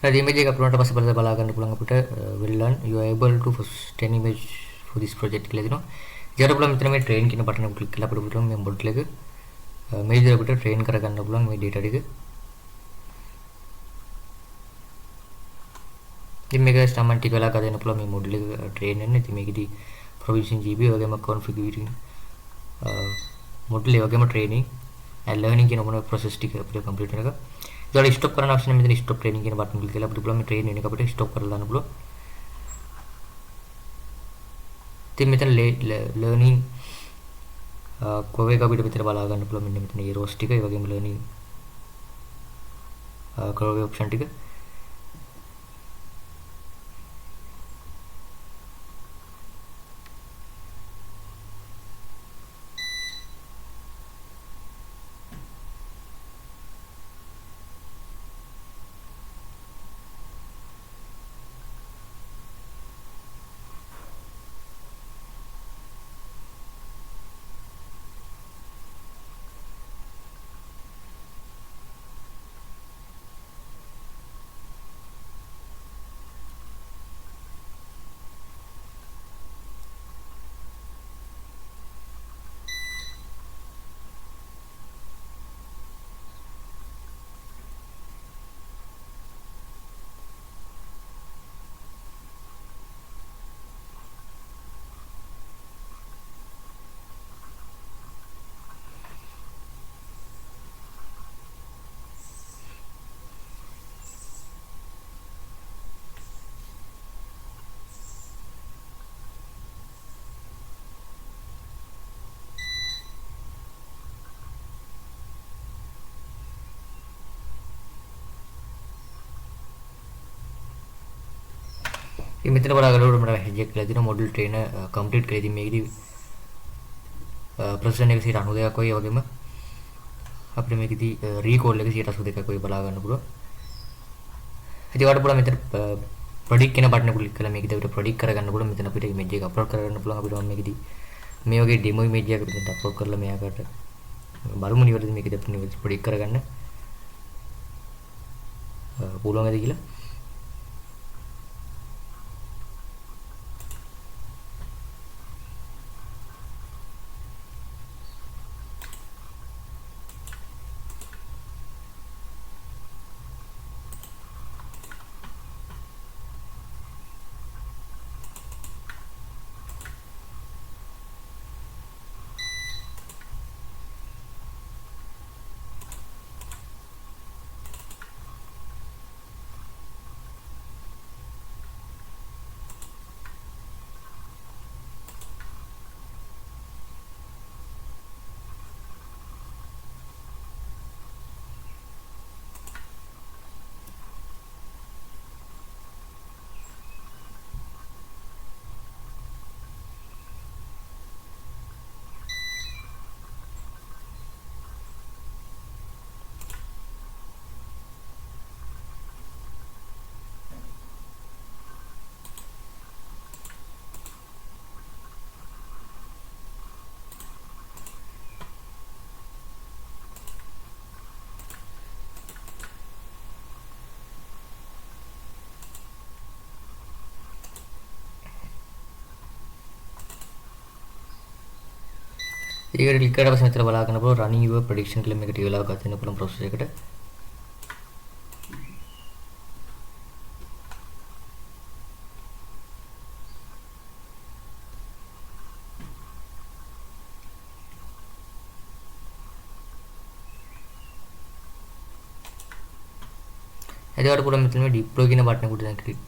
the image එක අපලෝඩ් කරලා පස්සේ බලා ගන්න පුළුවන් අපිට well done you are able to post an image for this project කියලා දෙනවා. ඊට පුළුවන් මෙතන මේ train කියන බටන් එක ක්ලික් කරලා අපිට පුළුවන් මේ මොඩල් එක මේ විදිහට අපිට train කරගන්න පුළුවන් මේ data ටික. ඉතින් මේක සාමාන්‍ය ටික වෙලා කරගෙන පුළුවන් මේ මොඩල් එක train වෙන්න. ඉතින් මේකෙදි provision GB වගේම configuring මොඩල් ඒ වගේම training and learning කියන මොන process ටික අපිට complete වෙනක. ඊට ස්ටොප් කරන option එක මෙතන stop training කියන බටන් ක්ලික් කරලා අපිට පුළුවන් මේ train වෙන එක අපිට stop කරලා දාන්න පුළුවන්. ඉතින් මෙතන learning curve එක අපිට මෙතන බලා ගන්න පුළුවන්. මෙන්න මෙතන මේ rows ටික ඒ වගේම learning curve option ටික. ඉතින් මෙතන බලාගන්නකොට මට message එකක් කියලා දෙනවා model trainer complete කියලා. ඉතින් මේකෙදි ප්‍රසන්න එක 92ක් වගේ වගේම අපිට මේකෙදි recall එක 82ක් වගේ බලා ගන්න පුළුවන්. ඉතින් ඔයාලට පුළුවන් මෙතන predict කියන බටන් එක ක්ලික් කරලා මේකෙදි අපිට predict කරගන්න පුළුවන්. මෙතන අපිට image එක upload කරගන්න පුළුවන්. අපිට මේකෙදි මේ වගේ demo image එකක් අපිට upload කරලා මෙයාකට බලමු නිවැරදි මේකෙදි අපිට නිවැරදි predict කරගන්න පුළුවන්ද කියලා. ඒකට ක්ලික් කරලා පස්සේ මෙතන බලා ගන්න පුළුවන් running your prediction කියලා මේකට ටික වෙලාවක් ගත වෙන පුළුවන් process එකට. එතකොට පුළුවන් මෙතන මේ deploy කියන බටන් එකට දැන් ක්ලික්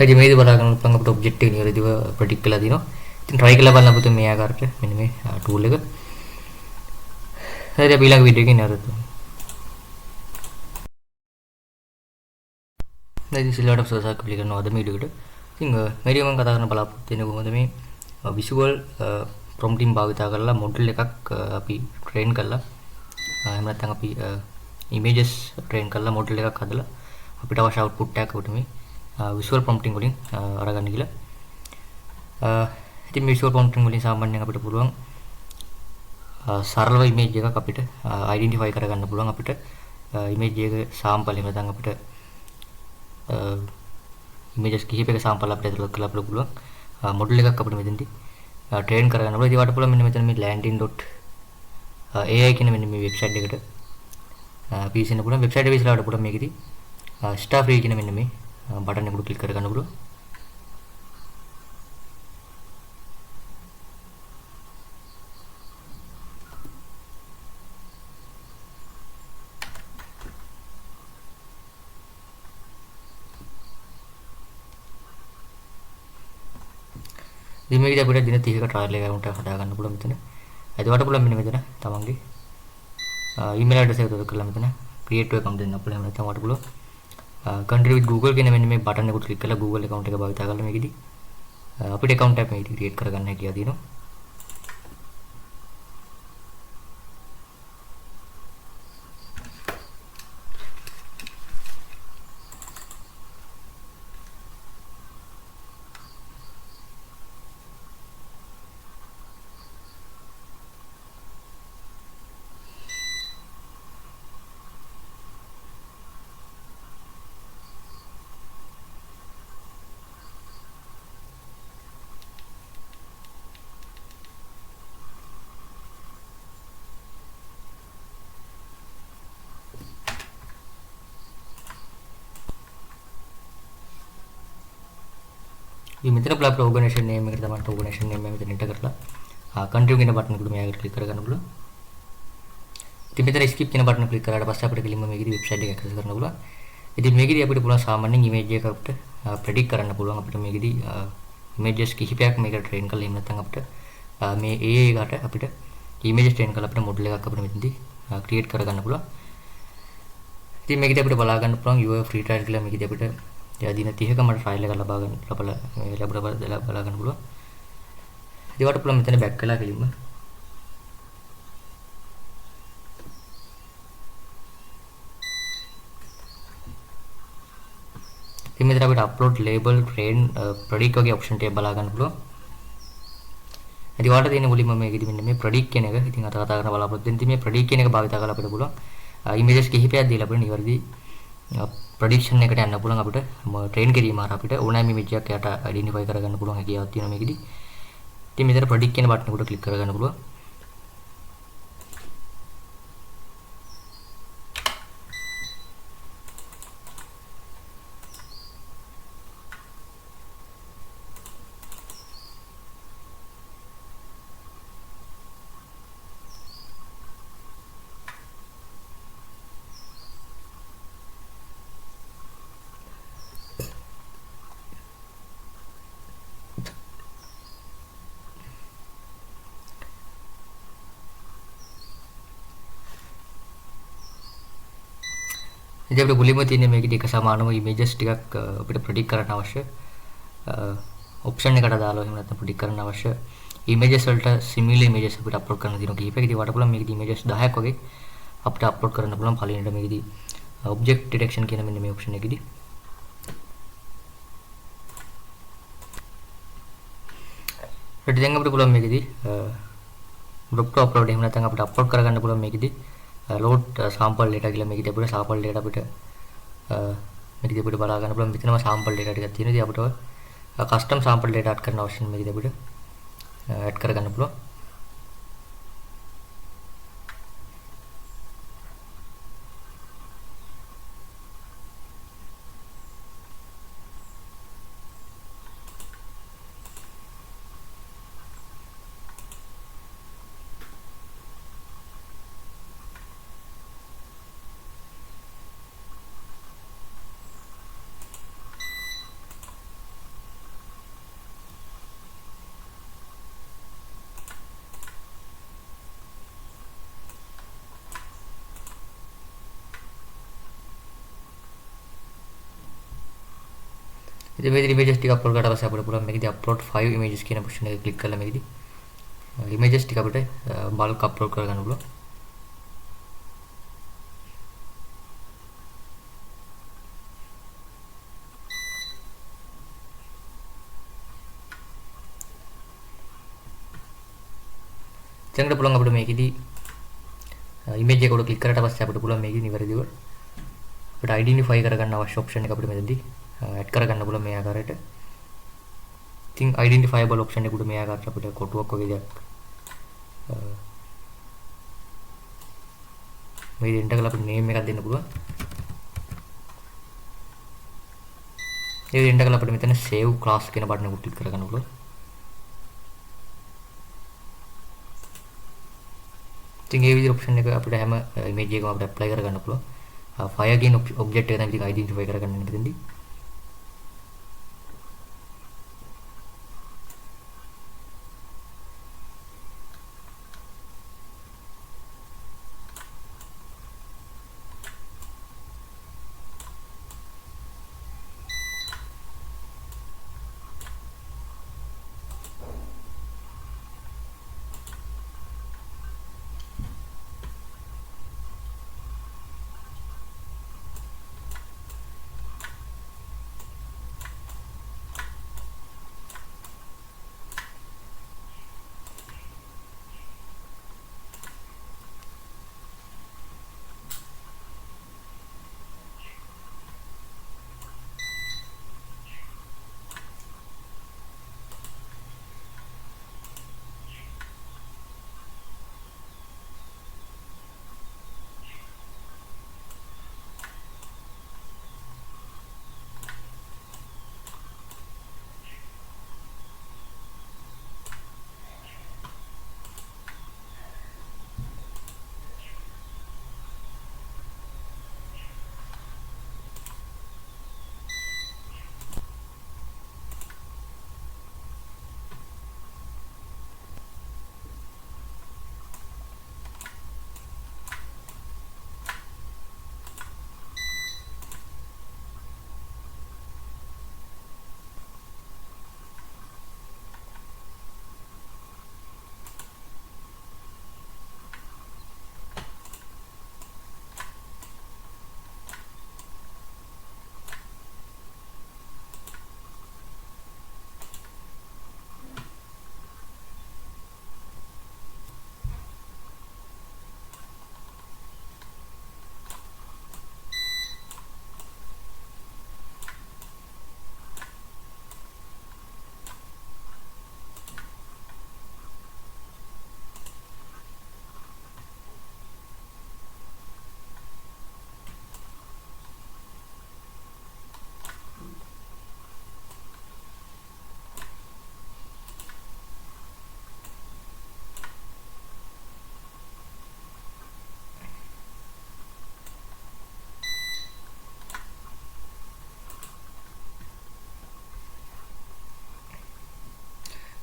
ඉතින් මේකදී බලා ගන්න පුළුවන් අපිට ඔබ්ජෙක්ට් එක නිවැරදිව ප්‍රෙඩික්ට් කරලා දිනවා. ඉතින් try කරලා බලන්න පුතේ මේ ආකාරයට මෙන්න මේ tool එක. හරි අපි ඊළඟ වීඩියෝ එකේ නරතු. දැන් සිලවට සෝසාවක් ක්ලික් කරනවා අද වීඩියෝ එකට. ඉතින් මේ මම කතා කරන්න බලාපොරොත්තු වෙන්නේ කොහොමද මේ visual prompting භාවිතා කරලා මොඩල් එකක් අපි ට්‍රේන් කරලා එහෙම නැත්නම් අපි images ට්‍රේන් කරලා මොඩල් එකක් හදලා අපිට අවශ්‍ය output එකක් උඩ මේ visual prompting වලින් අරගන්න කියලා. ඉතින් visual prompting වලින් සාමාන්‍යයෙන් අපිට පුළුවන් සරලව image එකක් අපිට identify කරගන්න පුළුවන් අපිට image එක sample එහෙම නැත්නම් අපිට images කිහිපයක sample අපිට ඇතුළත් කරලා අපිට පුළුවන් මොඩල් එකක් අපිට මෙතනදී ට්‍රේන් කරගන්න පුළුවන්. ඒකට පුළුවන් මෙන්න මෙතන මේ landing.ai කියන මෙන්න මේ වෙබ්සයිට් එකට PC එක පුළුවන් වෙබ්සයිට් එක විශ්ලාවට පුළුවන් මේකෙදි star free කියන මෙන්න මේ බටන් එකට ක්ලික් කරගන්න පුළුවන්. ඉතින් මේකදී අපිට දින 30ක ට්‍රයල් එකකට හදා ගන්න පුළුවන් මෙතන. එතකොට පුළුවන් මෙන්න මෙතන තමන්ගේ email address එක උදව් කරලා මෙතන create to account දෙන්න පුළුවන්. නැත්නම් ඔයාලට පුළුවන් country with Google කියන මෙන්න මේ බටන් එකට ක්ලික් කරලා Google account එක භාවිත කරලා මේකදී අපිට account එකක් මේකදී create කරගන්න හැකියාව තියෙනවා. මේ මෙතන අපේ ඕගනයිසේෂන් නේම් එකට තමයි ඕගනයිසේෂන් නේම් එක මෙතන එන්ටර් කරලා කන්ටිනියු කියන බටන් එකට මෙයාකට ක්ලික් කරගන්න පුළුවන්. ඉතින් මෙතන ස්කිප් කියන බටන් ක්ලික් කරාට පස්සේ අපිට කෙලින්ම මේකෙදි වෙබ්සයිට් එක ඇක්සස් කරන්න පුළුවන්. ඉතින් මේකෙදි අපිට පුළුවන් සාමාන්‍යයෙන් ඉමේජ් එක අපිට ප්‍රෙඩික්ට් කරන්න පුළුවන්. අපිට මේකෙදි ඉමේජස් කිහිපයක් මේකට ට්‍රේන් කරලා එහෙම නැත්නම් අපිට මේ AI එකට අපිට ඉමේජස් ට්‍රේන් කරලා අපිට මොඩල් එකක් අපිට මෙතනදී ක්‍රියේට් කරගන්න පුළුවන්. ඉතින් මේකෙදි අපිට බලා ගන්න පුළුවන් your free trial කියලා මේකෙදි අපිට දින 30ක මට ෆයිල් එක ලබා ගන්න බලා ගන්න පුළුවන්. ඒකට පුළුවන් මෙතන බෑක් කළා කෙලින්ම. ඉතින් මෙතන අපිට upload label train predict වගේ option ටික බලා ගන්න පුළුවන්. ඉතින් ඔයාලට තියෙන මුලින්ම මේකෙදි මෙන්න මේ predict කියන එක ඉතින් අත කතා කරන බලාපොරොත්තු වෙන ඉතින් මේ predict කියන එක භාවිත කරලා අපිට පුළුවන් images කිහිපයක් දීලා අපිට නිවැරදි ප්‍රෙඩික්ෂන් එකට යන්න පුළුවන් අපිට ට්‍රේන් කිරීම හරහා අපිට ඕනෑම ඉමේජ් එකක් යට අයිඩෙන්ටිෆයි කරගන්න පුළුවන් හැකියාවක් තියෙනවා මේකෙදි. ඉතින් මෙතන ප්‍රෙඩික්ට් කියන බටන් එකට ක්ලික් කරගන්න පුළුවන්. ඉතින් අපිට මුලින්ම තියෙන්නේ මේකෙදි එක සමානම ඉමේජස් ටිකක් අපිට ප්‍රෙඩික්ට් කරන්න අවශ්‍ය ඔප්ෂන් එකට දාලා එහෙම නැත්නම් ප්‍රෙඩික්ට් කරන්න අවශ්‍ය ඉමේජස් වලට සිමිලර් ඉමේජස් අපිට අප්ලෝඩ් කරන්න තියෙනවා කිහිපයක්. ඉතින් වඩා පුළුවන් මේකෙදි ඉමේජස් 10ක් වගේ අපිට අප්ලෝඩ් කරන්න පුළුවන්. පළවෙනිට මේකෙදි ඔබ්ජෙක්ට් ඩිටෙක්ෂන් කියන මෙන්න මේ ඔප්ෂන් එකෙදි ඊට දැන් අපිට පුළුවන් මේකෙදි group to upload එහෙම නැත්නම් අපිට අප්ලෝඩ් කරගන්න පුළුවන් මේකෙදි load sample data කියලා මේකෙදි අපිට sample data අපිට මේකෙදි අපිට බලා ගන්න පුළුවන්. මෙතනම sample data ටිකක් තියෙනවා. ඉතින් අපිට custom sample data add කරන අවශ්‍ය මේකෙදි අපිට add කරගන්න පුළුවන්. ඉතින් මේ විදිහට ඉමේජස් ටික අප්ලෝඩ් කරලා පස්සේ අපිට පුළුවන් මේකදී අප්ලෝඩ් 5 images කියන ඔප්ෂන් එක ක්ලික් කරලා මේකදී ඉමේජස් ටික අපිට බල්ක් අප්ලෝඩ් කරගන්න පුළුවන්. ඊළඟට පුළුවන් අපිට මේකදී ඉමේජ් එක උඩ ක්ලික් කරලා පස්සේ අපිට පුළුවන් මේකදී නිවැරදිව අපිට අයිඩෙන්ටිෆයි කරගන්න අවශ්‍ය ඔප්ෂන් එක අපිට මෙතනදී ඇඩ් කරගන්න පුළුවන් මේ ආකාරයට. ඉතින් අයිඩෙන්ටිෆයබල් ඔප්ෂන් එක උඩ මේ ආකාරයට අපිට කොටුවක් වගේ දෙයක් මේ එන්ටර් කරලා අපිට නේම් එකක් දෙන්න පුළුවන්. ඒ එන්ටර් කරලා අපිට මෙතන save class කියන බටන් එක ක්ලික් කරගන්න පුළුවන්. ඉතින් මේ විදිහට ඔප්ෂන් එක අපිට හැම ඉමේජ් එකකම අපිට ඇප්ලයි කරගන්න පුළුවන්. fire කියන ඔබ්ජෙක්ට් එක තමයි ඉතින් අයිඩෙන්ටිෆයි කරගන්න මෙතනදී.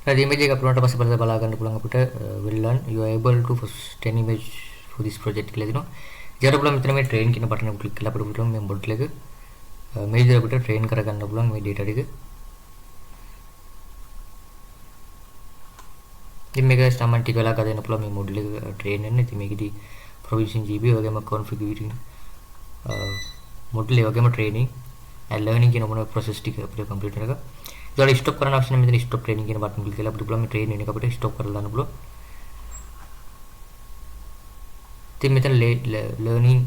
The image upload possible බලා ගන්න පුළුවන් අපිට will learn you are able to post 10 image for this project කියලා දෙනවා. ඊට පුළුවන් මෙතන මේ train කියන බටන් එක ක්ලික් කරලා අපිට පුළුවන් මේ model එක මේ විදිහට අපිට train කරගන්න පුළුවන් මේ data ටික. ඉතින් මේක ස්ටාමන් ටික වෙලා ගන්න පුළුවන් මේ model එක train වෙන්න. ඉතින් මේකෙදි provision GB වගේම configuring model ඒ වගේම training and learning කියන මොන process ටික අපිට complete කරගන්න. ඊට ස්ටොප් කරන option එක මෙතන stop training කියන බටන් ක්ලික් කරලා අපිට පුළුවන් මේ train වෙන එක අපිට stop කරලා දාන්න පුළුවන්. ඉතින් මෙතන learning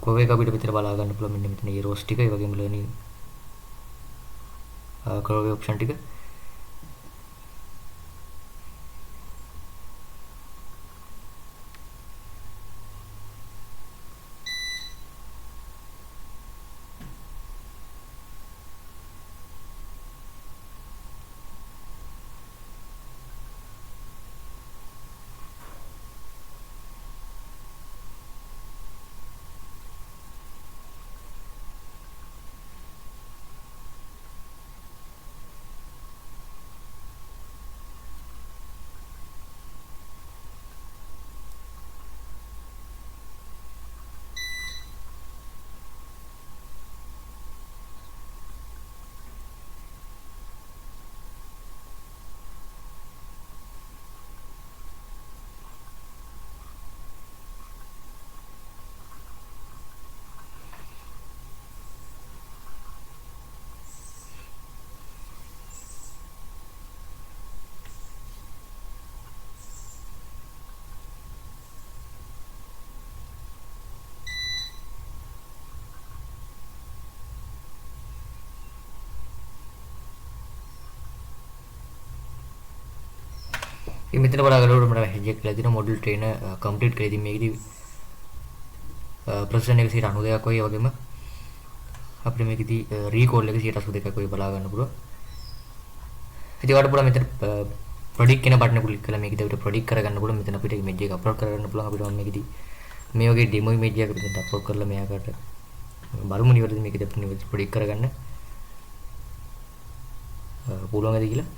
කොහේ එක අපිට මෙතන බලා ගන්න පුළුවන් මෙන්න මෙතන මේ rows ටික ඒ වගේම learning කොහේ option ටික ඉතින් මෙතන බලාගන්නකොට මට මැසේජ් එකක් කියලා දෙනවා මොඩල් ට්‍රේනර් කම්ප්ලීට් කරලා. ඉතින් මේකෙදි ප්‍රොසෙසර් එක 92ක් වගේ වගේම අපිට මේකෙදි රීකෝල් එක 82ක් වගේ බලා ගන්න පුළුවන්. ඉතින් ඔයාලට පුළුවන් මෙතන ප්‍රොඩික්ට් කියන බටන් එක ක්ලික් කරලා මේකෙදි අපිට ප්‍රොඩික්ට් කරගන්න පුළුවන්. මෙතන අපිට ඉමේජ් එක අප්ලෝඩ් කරගන්න පුළුවන්. අපිට මේකෙදි මේ වගේ ඩෙමෝ ඉමේජ් එකක් අපිට අප්ලෝඩ් කරලා මෙයාකට බලමු නිවැරදි මේකෙදි අපිට නිවැරදි ප්‍රොඩික්ට් කරගන්න පුළුවන්ද කියලා.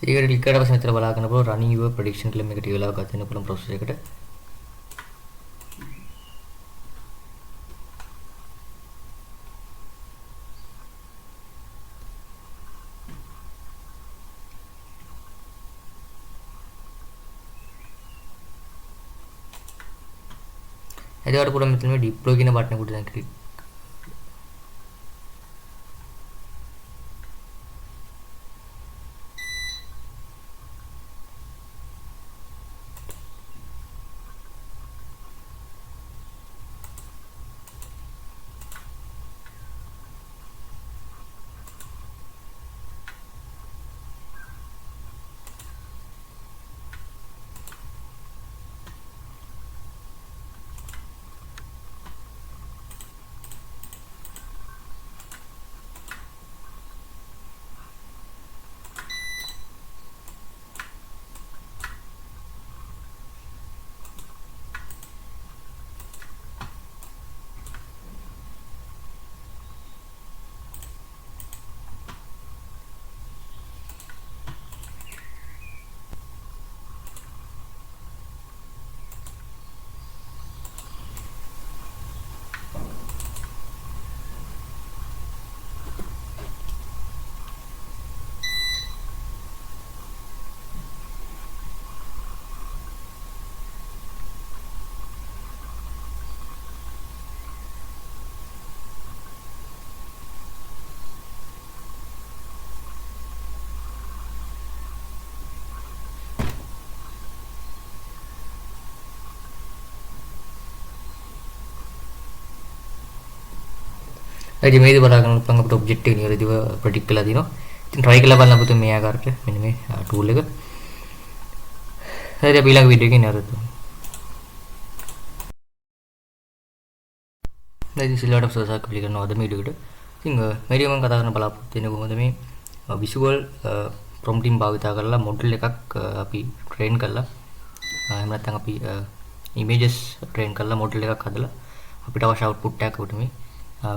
ඒකට ක්ලික් කරලා පස්සේ මෙතන බලා ගන්න පුළුවන් running your prediction කියලා මේක ටික වෙලාවක් ගත වෙන පුළුවන් process එකට. එතකොට පුළුවන් මෙතන මේ deploy කියන බටන් එකට දැන් ක්ලික්. ඉතින් මේකද බලා ගන්න පුළුවන් අපිට ඔබ්ජෙක්ට් එක නිවැරදිව ප්‍රොඩික්ට් කරලා දිනවා. ඉතින් try කරලා බලන්න පුතේ මේ ආකාරයට මෙන්න මේ tool එක. හරි අපි ඊළඟ වීඩියෝ එකේ නරඹමු. දැන් ඉතින් සිලවට සෝසක් ක්ලික් කරනවා අද වීඩියෝ එකට. ඉතින් මේ වීඩියෝ මම කතා කරන්න බලාපොරොත්තු වෙන්නේ කොහොමද මේ visual prompting භාවිතා කරලා මොඩල් එකක් අපි ට්‍රේන් කරලා එහෙම නැත්නම් අපි images ට්‍රේන් කරලා මොඩල් එකක් හදලා අපිට අවශ්‍ය output එකක් අපිට මේ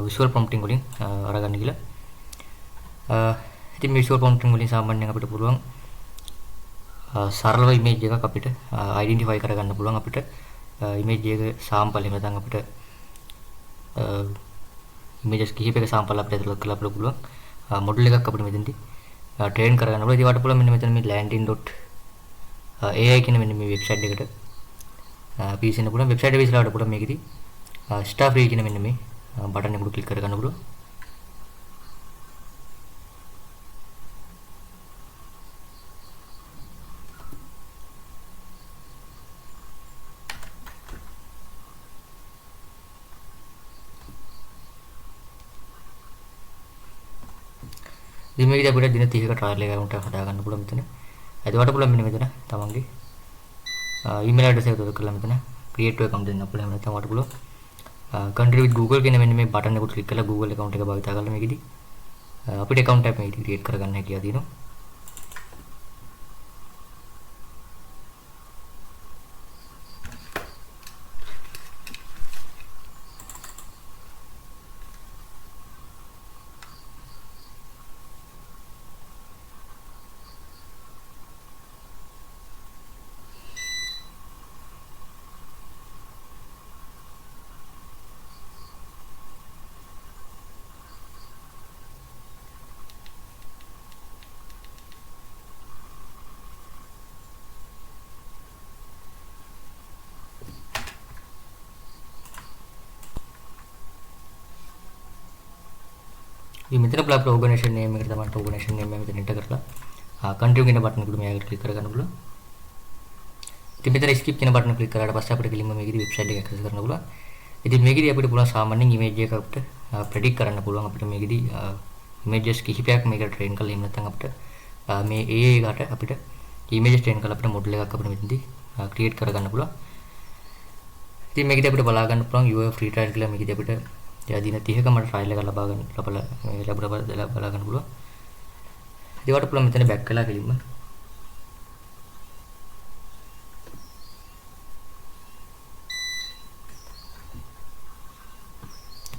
visual prompting වලින් අරගන්න කියලා. ඉතින් visual prompting වලින් සාමාන්‍යයෙන් අපිට පුළුවන් සරලව image එකක් අපිට identify කරගන්න පුළුවන්. අපිට image එක sample එහෙම නැත්නම් අපිට images කිහිපයක sample අපිට ඇතුළත් කරලා අපිට පුළුවන් model එකක් අපිට මෙතනදී train කරගන්න පුළුවන්. ඉතින් වට පුළුවන් මෙන්න මෙතන මේ landing.ai කියන මෙන්න මේ website එකට පිවිසෙන්න පුළුවන්. website එක විශ්ලාවට පුළුවන් මේකෙදී start free කියන මෙන්න මේ බටන් එකට ක්ලික් කරගන්න පුළුවන්. ඉතින් මේකදී අපිට දින 30ක ට්‍රයල් account එකක් හදා ගන්න පුළුවන් මෙතන. එතකොට පුළුවන් මෙන්න මෙතන තමන්ගේ email address එක උදව් කරලා මෙතන create to account දෙන්න පුළුවන්. නැත්නම් ඔයාලට පුළුවන් country with Google කියන මෙන්න මේ බටන් එක ක්ලික් කරලා Google account එක භාවිත කරලා මේකදී අපිට account එකක් මේකදී create කරගන්න හැකියාව තියෙනවා. ඉතින් මෙතන අපේ ඕගනයිසේෂන් නේම් එකට තමයි ඕගනයිසේෂන් නේම් එක මෙතන එන්ටර් කරලා කන්ටිනියු කියන බටන් එකට මෙයාකට ක්ලික් කරගන්න පුළුවන්. ඉතින් මෙතන ස්කිප් කියන බටන් ක්ලික් කරාට පස්සේ අපිට කෙලින්ම මේකේදී වෙබ්සයිට් එක ඇක්සස් කරන්න පුළුවන්. ඉතින් මේකේදී අපිට පුළුවන් සාමාන්‍යයෙන් ඉමේජ් එකක් අපිට ප්‍රෙඩික්ට් කරන්න පුළුවන්. අපිට මේකේදී ඉමේජස් කිහිපයක් මේකට ට්‍රේන් කරලා එහෙම නැත්නම් අපිට මේ AI එකට අපිට ඉමේජස් ට්‍රේන් කරලා අපිට මොඩල් එකක් අපිට මෙතනදී ක්‍රියේට් කරගන්න පුළුවන්. ඉතින් මේකේදී අපිට බලා ගන්න පුළුවන් your free trial කියලා මේකේදී අපිට දින 30ක මට ට්‍රයල් එකක් ලබා ගන්න පුළුවන්. ඒකට පුළුවන් මෙතන බෑක් වෙලා කෙලින්ම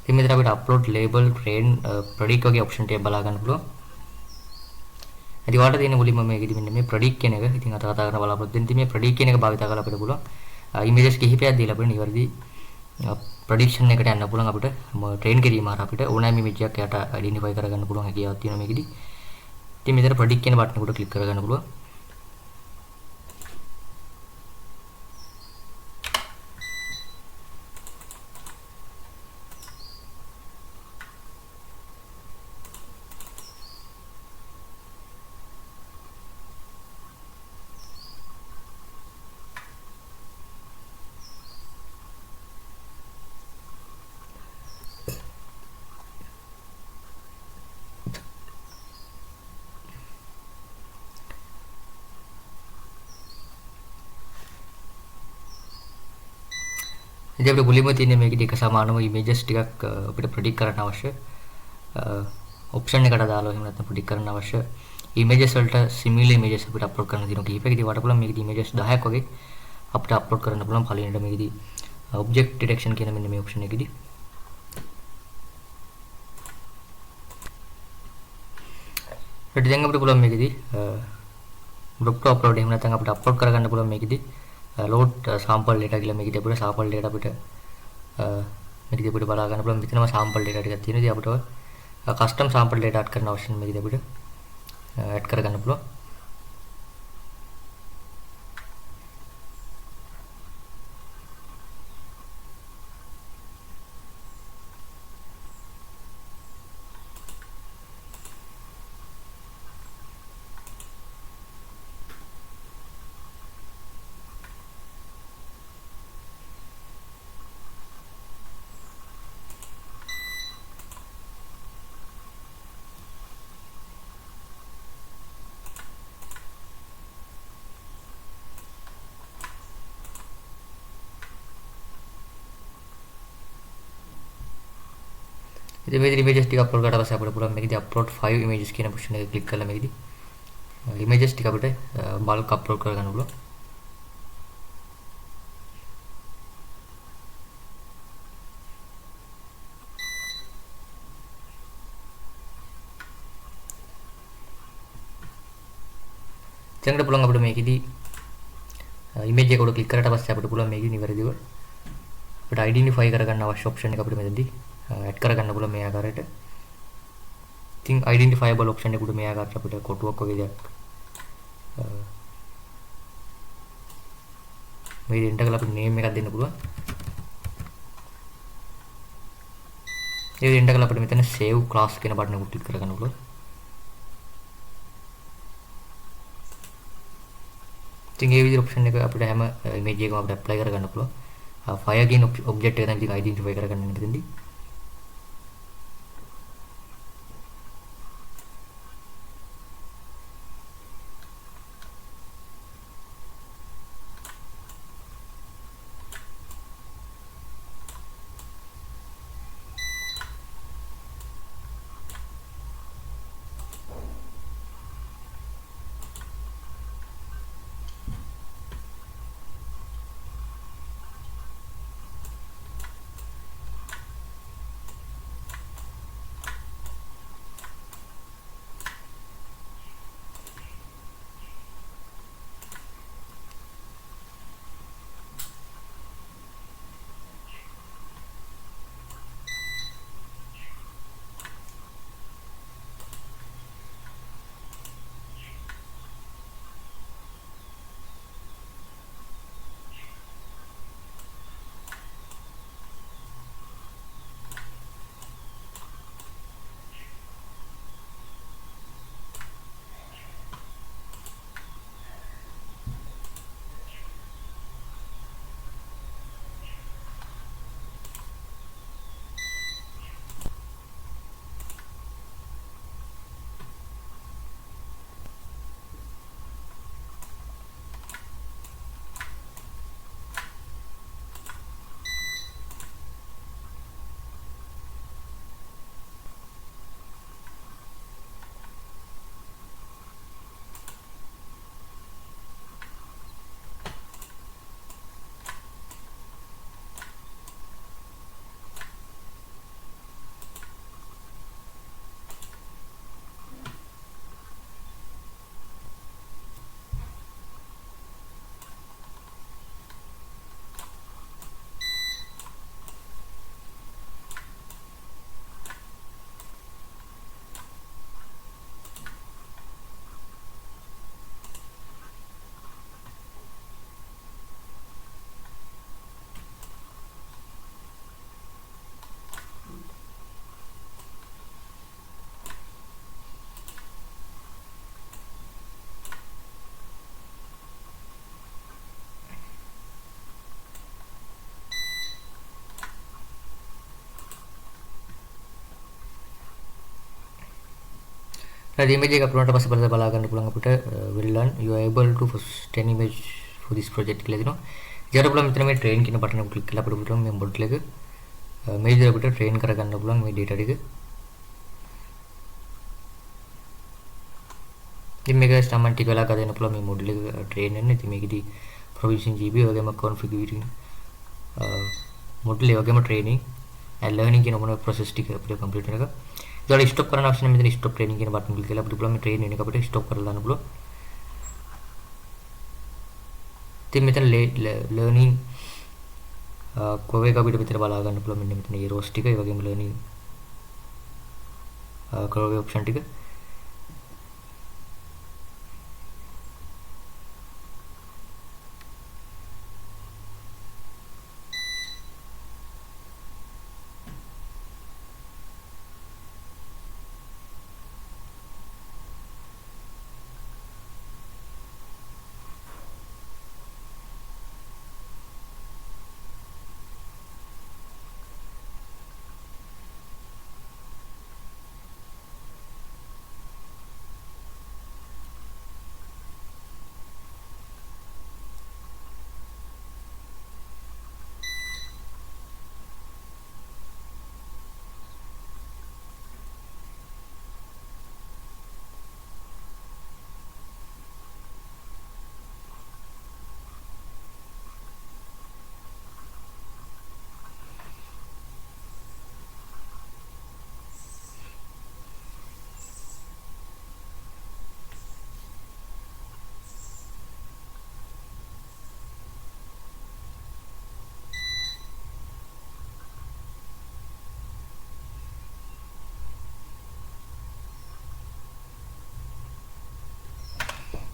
ඉතින් මෙතන අපිට upload label train predict වගේ option ටික බලා ගන්න පුළුවන්. ඉතින් ඔයාලට තියෙන මුලින්ම මේකෙදි මෙන්න මේ predict කියන එක ඉතින් අත කතා කරන බලාපොරොත්තු වෙන ඉතින් මේ predict කියන එක භාවිත කරලා අපිට පුළුවන් images කිහිපයක් දීලා අපිට නිවැරදි ප්‍රොඩික්ෂන් එකට යන්න පුළුවන් අපිට ට්‍රේන් කිරීම හරහා අපිට ඕනෑම ඉමේජ් එකක් යට අයිඩෙන්ටිෆයි කරගන්න පුළුවන් හැකියාවක් තියෙනවා මේකෙදි. ඉතින් මෙතන ප්‍රොඩික්ට් කියන බටන් එකට ක්ලික් කරගන්න පුළුවන්. ඉතින් අපිට මුලින්ම තියෙන මේකේ එක සමානම ඉමේජස් ටිකක් අපිට ප්‍රෙඩික්ට් කරන්න අවශ්‍ය ඔප්ෂන් එකට දාලා එහෙම නැත්නම් ප්‍රෙඩික්ට් කරන්න අවශ්‍ය ඉමේජස් වලට සිමිලර් ඉමේජස් අපිට අප්ලෝඩ් කරන්න තියෙනවා කීපයක්. ඉතින් වට පුළුවන් මේකේ ඉමේජස් 10ක් වගේ අපිට අප්ලෝඩ් කරන්න පුළුවන්. පළවෙනිට මේකේදී ඔබ්ජෙක්ට් ඩිටෙක්ෂන් කියන මෙන්න මේ ඔප්ෂන් එකේදී ඊට දැන් අපිට පුළුවන් මේකේදී group to upload එහෙම නැත්නම් අපිට අප්ලෝඩ් කරගන්න පුළුවන් මේකේදී load sample data කියලා මේකේදී අපිට sample data අපිට මේකේදී අපිට බලා ගන්න පුළුවන්. මෙතනම sample data ටිකක් තියෙනවා. ඉතින් අපිට custom sample data add කරන අවශ්‍ය මේකේදී අපිට add කරගන්න පුළුවන්. ඉතින් මේ ඉමේජස් ටික අප්ලෝඩ් කරලා පස්සේ අපිට පුළුවන් මේකදී upload 5 images කියන ඔප්ෂන් එක ක්ලික් කරලා මේකදී images ටික අපිට bulk අප්ලෝඩ් කරගන්න පුළුවන්. දැන් පුළුවන් අපිට මේකදී image එක උඩ ක්ලික් කරලා පස්සේ අපිට පුළුවන් මේකදී නිවැරදිව අපිට identify කරගන්න අවශ්‍ය ඔප්ෂන් එක අපිට මෙතනදී ඇඩ් කරගන්න පුළුවන් මේ ආකාරයට. ඉතින් identifiable option එක උඩ මේ ආකාරයට අපිට කොටුවක් වගේ දෙයක් මේ එන්ටර් කරලා අපිට name එකක් දෙන්න පුළුවන්. ඒ එන්ටර් කරලා අපිට මෙතන save class කියන බටන් එක ක්ලික් කරගන්න පුළුවන්. ඉතින් මේ විදිහට ඔප්ෂන් එක අපිට හැම image එකකම අපිට apply කරගන්න පුළුවන්. fire කියන object එක තමයි ඉතින් identify කරගන්න මෙතනදී. the image එක අප්ලෝඩ් කරලා පස්සේ බලා ගන්න පුළුවන් අපිට well done you are able to post an image for this project කියලා දෙනවා. ඊට පුළුවන් මෙතන මේ train කියන බටන් එක ක්ලික් කරලා අපිට පුළුවන් මේ model එක මේ විදිහට අපිට train කරගන්න පුළුවන් මේ data ටික. ඉතින් මේක සාමාන්‍ය ටික වෙලා ගන්න පුළුවන් මේ model එක train වෙන්න. ඉතින් මේකෙදි provision GB වගේම configuring model ඒ වගේම training and learning කියන මොන process ටික අපිට complete වෙනක. ඒකට stop කරන option එක මෙතන stop training කියන බටන් ක්ලික් කරලා අපිට පුළුවන් මේ train වෙන එක අපිට stop කරලා දාන්න පුළුවන්. ඉතින් මෙතන learning කොහේ එක අපිට මෙතන බලා ගන්න පුළුවන් මෙන්න මෙතන errors ටික ඒ වගේම learning curve option ටික.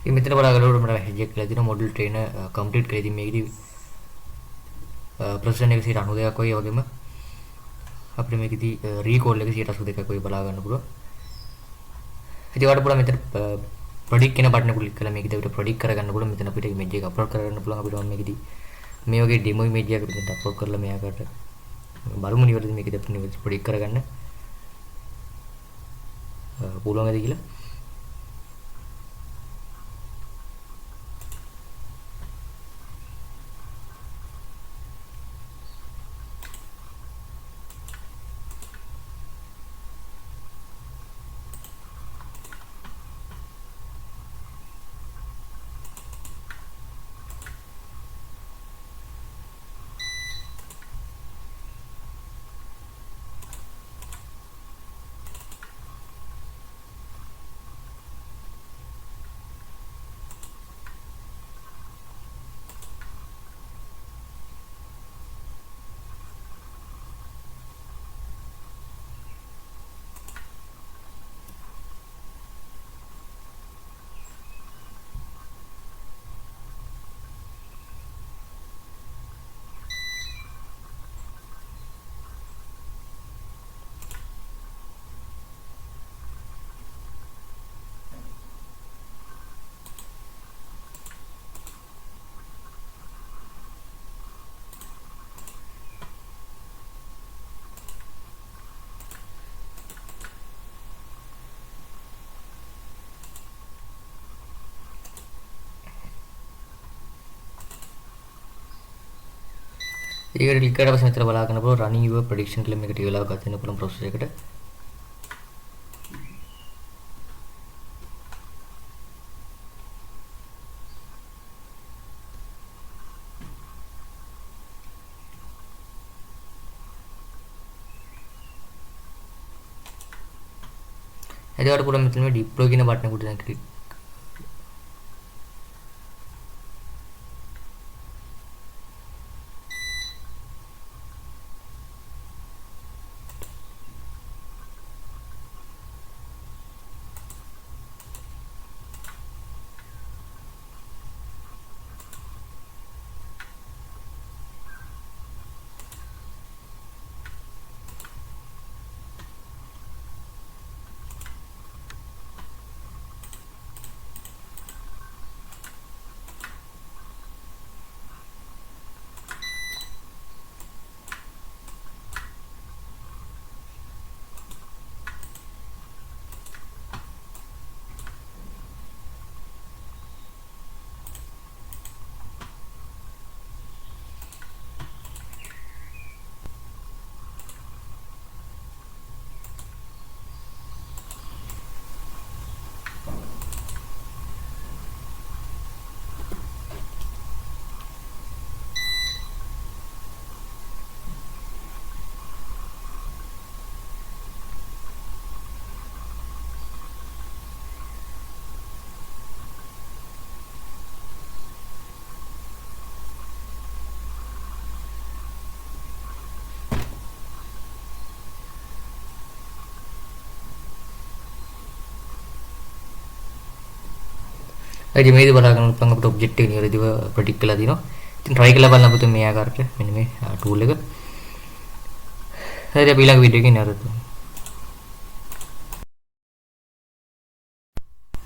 ඉතින් මෙතන බලා ගන්නකොට මට message එකක් කියලා දෙනවා model trainer complete කියලා. ඉතින් මේකෙදි ප්‍රොසෙසර් එක 92ක් වගේ වගේම අපිට මේකෙදි recall එක 82ක් වගේ බලා ගන්න පුළුවන්. ඉතින් ඔයාලට පුළුවන් මෙතන predict කියන බටන් එක ක්ලික් කරලා මේකෙදි අපිට predict කරගන්න පුළුවන්. මෙතන අපිට image එක upload කරගන්න පුළුවන්. අපිට මේකෙදි මේ වගේ demo image එකක් අපිට upload කරලා මෙයාකට බලමු නිවැරදි මේකෙදි අපිට නිවැරදි predict කරගන්න පුළුවන්ද කියලා. ඒකට ක්ලික් කරලා පස්සේ මෙතන බලා ගන්න පුළුවන් running your prediction කියලා මේකට ටික වෙලාවක් ගත වෙන පුළුවන් process එකට. එතකොට පුළුවන් මෙතන මේ deploy කියන බටන් එකට දැන් ක්ලික් ඉතින් මේකද බලා ගන්න පුළුවන් අපිට ඔබ්ජෙක්ට් එක නිවැරදිව ප්‍රෙඩික්ට් කරලා දිනවා. ඉතින් try කරලා බලන්න පුතේ මේ ආකාරයට මෙන්න මේ tool එක. හරි අපි ඊළඟ වීඩියෝ එකේ නරඹමු.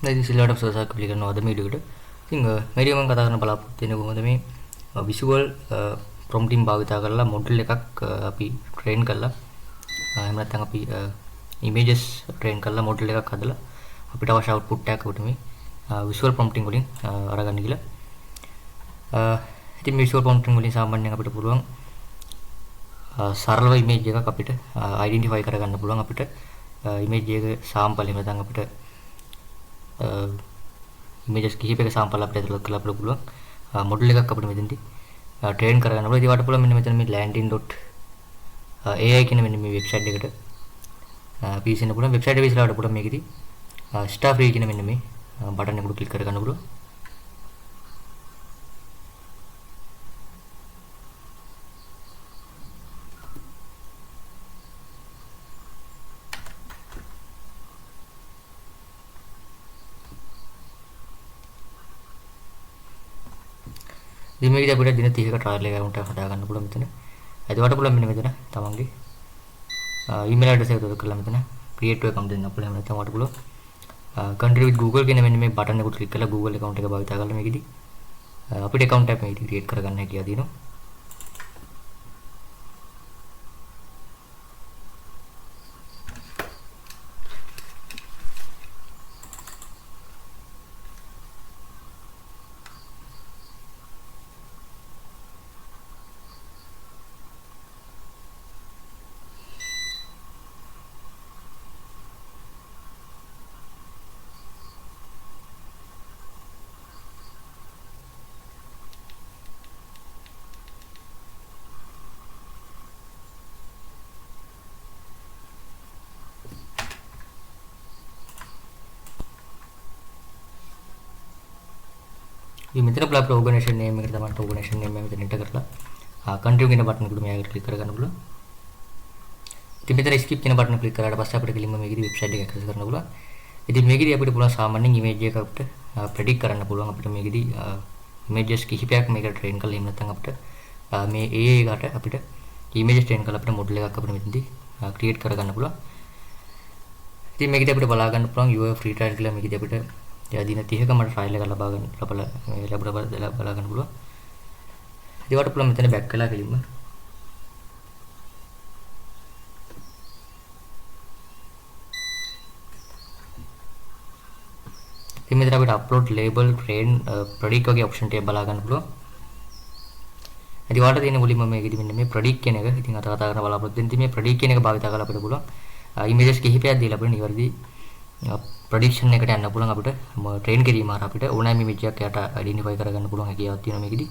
දැන් සිලවට සෝසක් ක්ලික් කරනවා අද වීඩියෝ එකට. ඉතින් මේ වීඩියෝ මම කතා කරන්න බලාපොරොත්තු වෙන්නේ කොහොමද මේ visual prompting භාවිතා කරලා මොඩල් එකක් අපි train කරලා එහෙම නැත්නම් අපි images train කරලා මොඩල් එකක් හදලා අපිට අවශ්‍ය output එකක් අපිට මේ visual prompting වලින් අරගන්න කියලා. ඉතින් visual prompting වලින් සාමාන්‍යයෙන් අපිට පුළුවන් සරලව image එකක් අපිට identify කරගන්න පුළුවන් අපිට image එක sample එහෙම නැත්නම් අපිට images කිහිපයක sample අපිට ඇතුළත් කරලා අපිට පුළුවන් මොඩල් එකක් අපිට මෙතනදී train කරගන්න පුළුවන්. ඉතින් වට පුළුවන් මෙන්න මෙතන මේ landing.ai කියන මෙන්න මේ website එකට පිවිසෙන්න පුළුවන්. website එක විශ්ලේෂණය පුළුවන් මේකෙදී start free කියන මෙන්න මේ බටන් එකට ක්ලික් කරගන්න පුළුවන්. ඉතින් මේකදී අපිට දින 30ක trial account එකක් හදාගන්න පුළුවන් මෙතන. එතකොට පුළුවන් මෙන්න මෙතන තමන්ගේ email address එක දොර කරලා මෙතන create to account දෙන්න පුළුවන්. එහෙම නැත්නම් ඔයාලට පුළුවන් country with Google කියන මෙන්න මේ බටන් එකට ක්ලික් කරලා Google account එක භාවිත කරලා මේකෙදී අපිට account එකක් මේකෙදී create කරගන්න හැකියාව තියෙනවා. ඉතින් මෙතන අපේ organization name එකට තමයි organization name එක මෙතන enter කරලා continue කියන බටන් එකට මෙයාකට ක්ලික් කරගන්න පුළුවන්. ඉතින් මෙතන skip කියන බටන් ක්ලික් කරාට පස්සේ අපිට කෙලින්ම මේකේ වෙබ්සයිට් එක ඇක්සස් කරන්න පුළුවන්. ඉතින් මේකේදී අපිට පුළුවන් සාමාන්‍යයෙන් image එකක් අපිට predict කරන්න පුළුවන්. අපිට මේකේදී images කිහිපයක් මේකට train කරලා එහෙම නැත්නම් අපිට මේ AI එකට අපිට images train කරලා අපිට model එකක් අපිට මෙතනදී create කරගන්න පුළුවන්. ඉතින් මේකේදී අපිට බලා ගන්න පුළුවන් your free trial කියලා මේකේදී අපිට දින 30ක මට ෆයිල් එක ලබා ගන්න බලා ගන්න පුළුවන්. ඒවට පුළුවන් මෙතන බෑක් කළා කෙලින්ම. ඉතින් මෙතන අපිට upload label train predict වගේ option ටික බලා ගන්න පුළුවන්. ඉතින් වාට තියෙන මුලින්ම මේකෙදි මෙන්න මේ predict කියන එක ඉතින් අත කතා කරන බලාපොරොත්තු වෙන ඉතින් මේ predict කියන එක භාවිත කරලා අපිට පුළුවන් images කිහිපයක් දීලා අපිට නිවැරදි ප්‍රොඩක්ෂන් එකට යන්න පුළුවන් අපිට ට්‍රේන් කිරීම හරහා අපිට ඕනෑම ඉමේජ් එකක් යට අයිඩෙන්ටිෆයි කරගන්න පුළුවන් හැකියාවක් තියෙනවා මේකෙදි.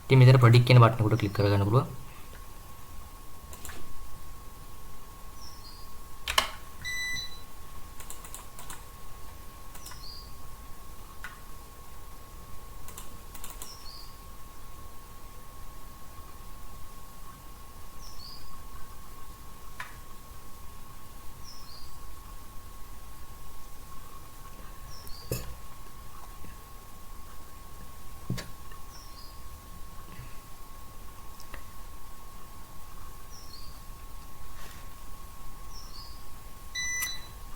ඉතින් මෙතන ප්‍රොඩික්ට් කියන බටන් එකට ක්ලික් කරගන්න පුළුවන්.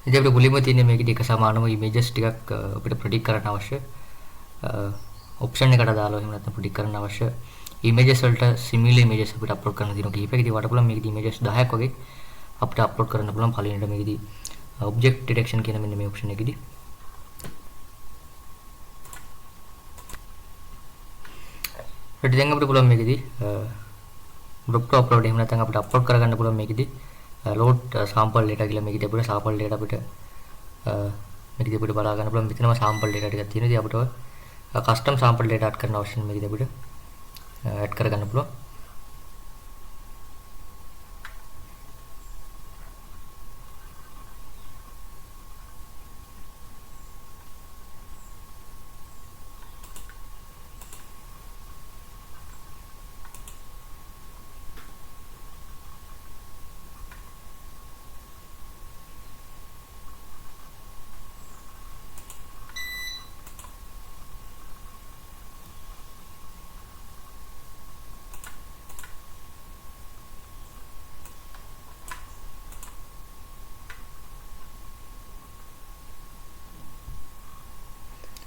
ඉතින් අපිට මුලින්ම තියෙන්නේ මේකේ එක සමානම images ටිකක් අපිට predict කරන්න අවශ්‍ය option එකට දාලා එහෙම නැත්නම් predict කරන්න අවශ්‍ය images වලට similar images අපිට upload කරන්න තියෙනවා කිහිපයක්. ඉතින් වට පුළුවන් මේකේ images 10ක් වගේ අපිට upload කරන්න පුළුවන්. පළවෙනිට මේකේදී object detection කියන මෙන්න මේ option එකේදී ඊට දැන් අපිට පුළුවන් මේකේදී group to upload එහෙම නැත්නම් අපිට upload කරගන්න පුළුවන් මේකේදී load sample data කියලා මේකදී අපිට sample data අපිට මේකදී අපිට බලා ගන්න පුළුවන්. මෙතනම sample data ටිකක් තියෙනවා. ඉතින් අපිට custom sample data add කරන option මේකදී අපිට add කරගන්න පුළුවන්.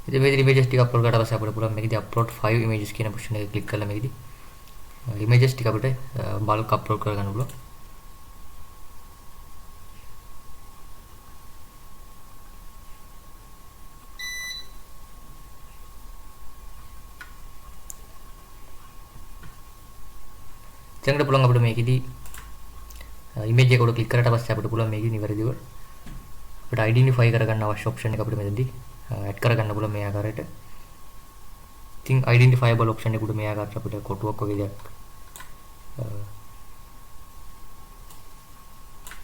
ඉතින් මේ ඉමේජස් ටික අප්ලෝඩ් කරලා පස්සේ අපිට පුළුවන් මේකදී අප්ලෝඩ් 5 images කියන ඔප්ෂන් එක ක්ලික් කරලා මේකදී images ටික අපිට බල්ක් අප්ලෝඩ් කරගන්න පුළුවන්. දැන් පුළුවන් අපිට මේකදී image එක උඩ ක්ලික් කරලා පස්සේ අපිට පුළුවන් මේකදී නිවැරදිව අපිට identify කරගන්න අවශ්‍ය ඔප්ෂන් එක අපිට මෙතනදී ඇඩ් කරගන්න පුළුවන් මේ ආකාරයට. ඉතින් identifiable option එක උඩ මේ ආකාරයට අපිට කොටුවක් වගේ දෙයක්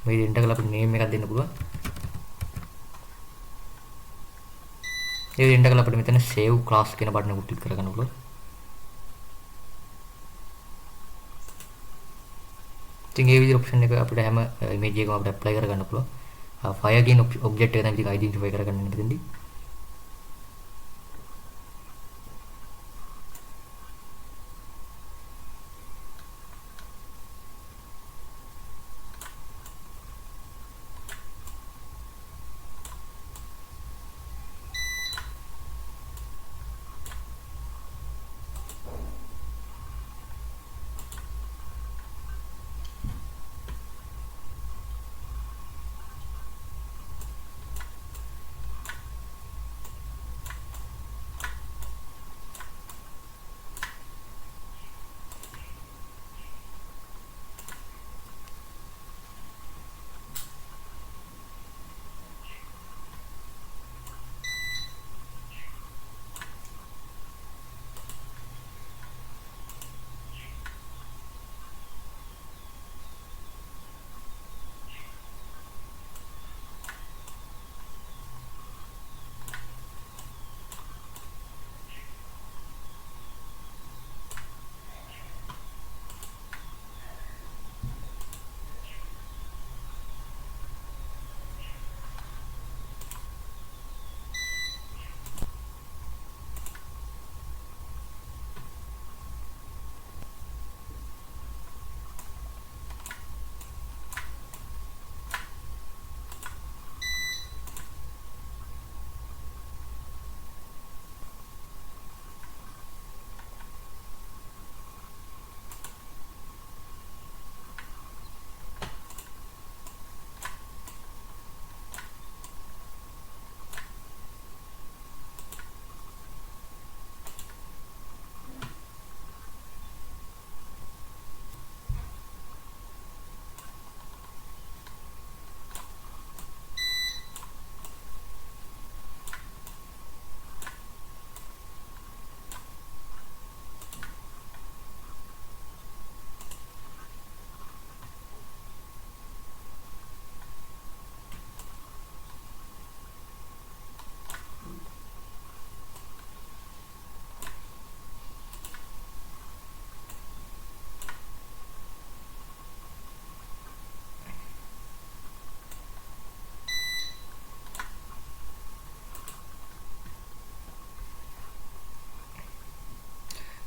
මේ දෙන්න කරලා අපිට name එකක් දෙන්න පුළුවන්. ඒ දෙන්න කරලා අපිට මෙතන save class කියන බටන් එක ක්ලික් කරගන්න පුළුවන්. ඉතින් මේ විදිහට ඔප්ෂන් එක අපිට හැම image එකකම අපිට apply කරගන්න පුළුවන්. fire කියන object එක තමයි ඉතින් identify කරගන්න මෙතනදී.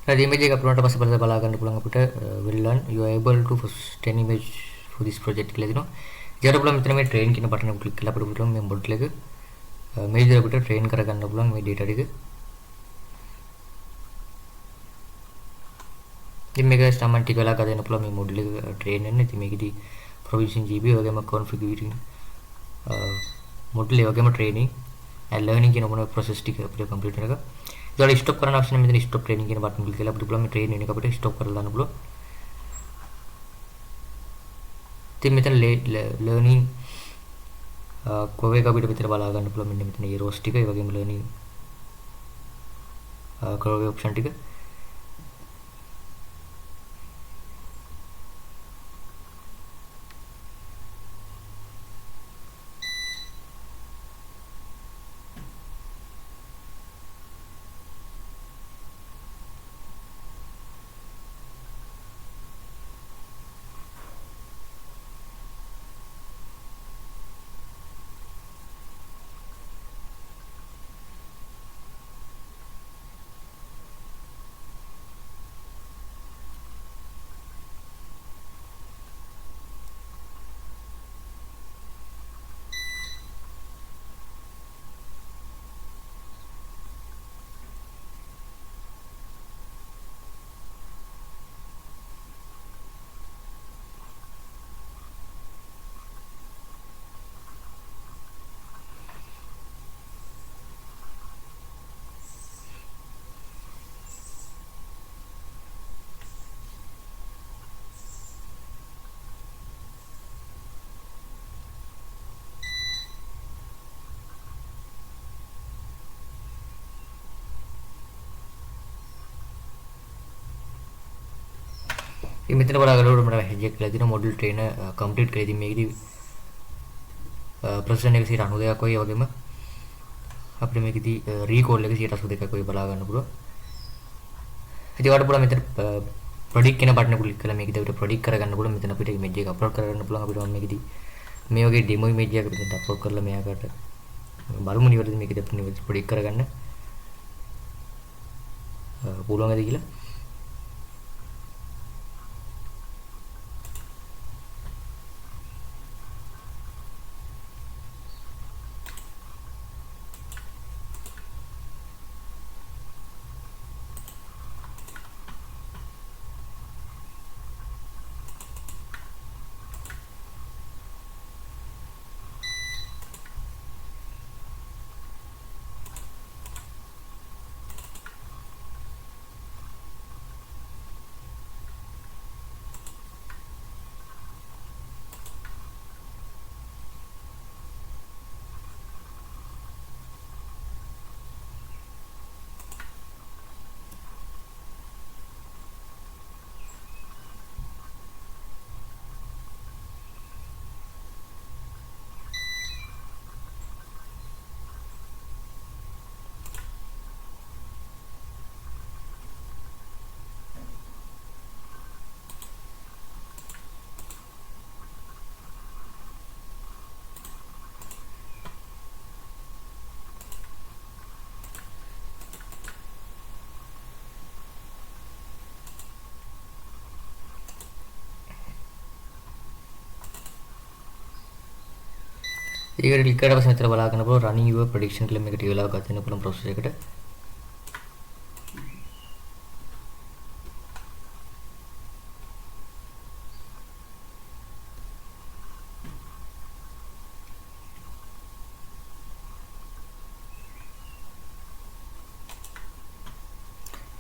The image එක අප්ලෝඩ් කරලා පස්සේ බලා ගන්න පුළුවන් අපිට well done you are able to post an image for this project කියලා දෙනවා. ඊට පුළුවන් මෙතන මේ train කියන බටන් එක ක්ලික් කරලා අපිට පුළුවන් මේ මොඩල් එක මේ විදිහට අපිට train කරගන්න පුළුවන් මේ data ටික. ඉතින් මේක සාමාන්‍ය ටික වෙලා ගන්න පුළුවන් මේ මොඩල් එක train වෙන්න. ඉතින් මේකෙදි provision GB වගේම configuring මොඩල් ඒ වගේම training and learning කියන මොන process ටික අපිට complete වෙනක. ඊට ස්ටොප් කරන option මෙතන stop training කියන බටන් ක්ලික් කරලා අපිට පුළුවන් මේ train වෙන එක අපිට stop කරලා දාන්න පුළුවන්. ඉතින් මෙතන learning කොහේ අපිට මෙතන බලා ගන්න පුළුවන් මෙන්න මෙතන මේ rows ටික ඒ වගේම learning curve option ටික. ඉතින් මෙතන බලාගන්නකොට මට මැසේජ් එකක් කියලා තියෙනවා මොඩල් ට්‍රේනර් කම්ප්ලීට් කරලා. ඉතින් මේකෙදි ප්‍රොසෙෂන් එක 92ක් වගේ වගේම අපිට මේකෙදි රීකෝල් එක 82ක් වගේ බලා ගන්න පුළුවන්. ඉතින් ඔයාලට පුළුවන් මෙතන ප්‍රොඩික්ට් කියන බටන් එක ක්ලික් කරලා මේකෙදි අපිට ප්‍රොඩික්ට් කරගන්න පුළුවන්. මෙතන අපිට ඉමේජ් එක අප්ලෝඩ් කරගන්න පුළුවන්. අපිට මේකෙදි මේ වගේ ඩෙමෝ ඉමේජ් එකක් මෙතන අප්ලෝඩ් කරලා මෙයාකට බලමු නිවැරදි මේකෙදි අපිට නිවැරදි ප්‍රොඩික්ට් කරගන්න පුළුවන්ද කියලා. ඒකට ක්ලික් කරලා පස්සේ මෙතන බලා ගන්න පුළුවන් running your prediction කියලා මේකට වෙලාව ගත වෙන පුළුවන් process එකට.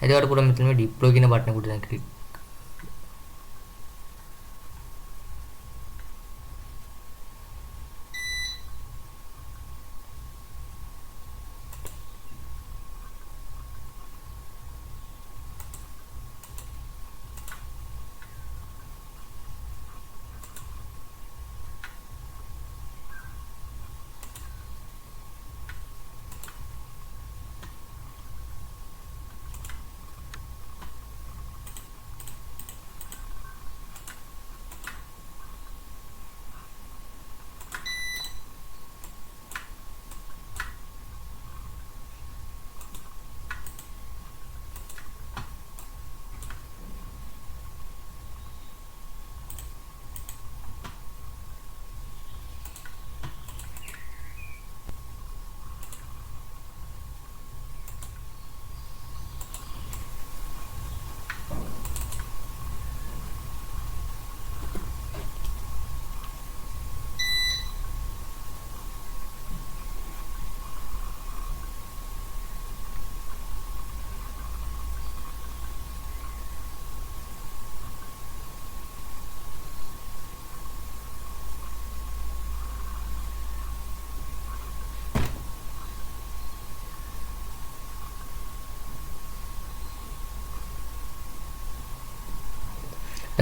එතකොට පුළුවන් මෙතන මේ deploy කියන බටන් එකට දැන් ක්ලික්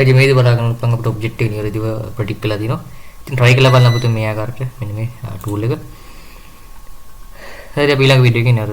ඉතින් මේකද බලා ගන්න පුළුවන් අපිට ඔබ්ජෙක්ට් එක නිවැරදිව ප්‍රොඩික්ට් කරලා දිනවා. ඉතින් try කරලා බලන්න අපිට මේ ආකාරයට මෙන්න මේ tool එක. හරි අපි ඊළඟ වීඩියෝ එකේ නේද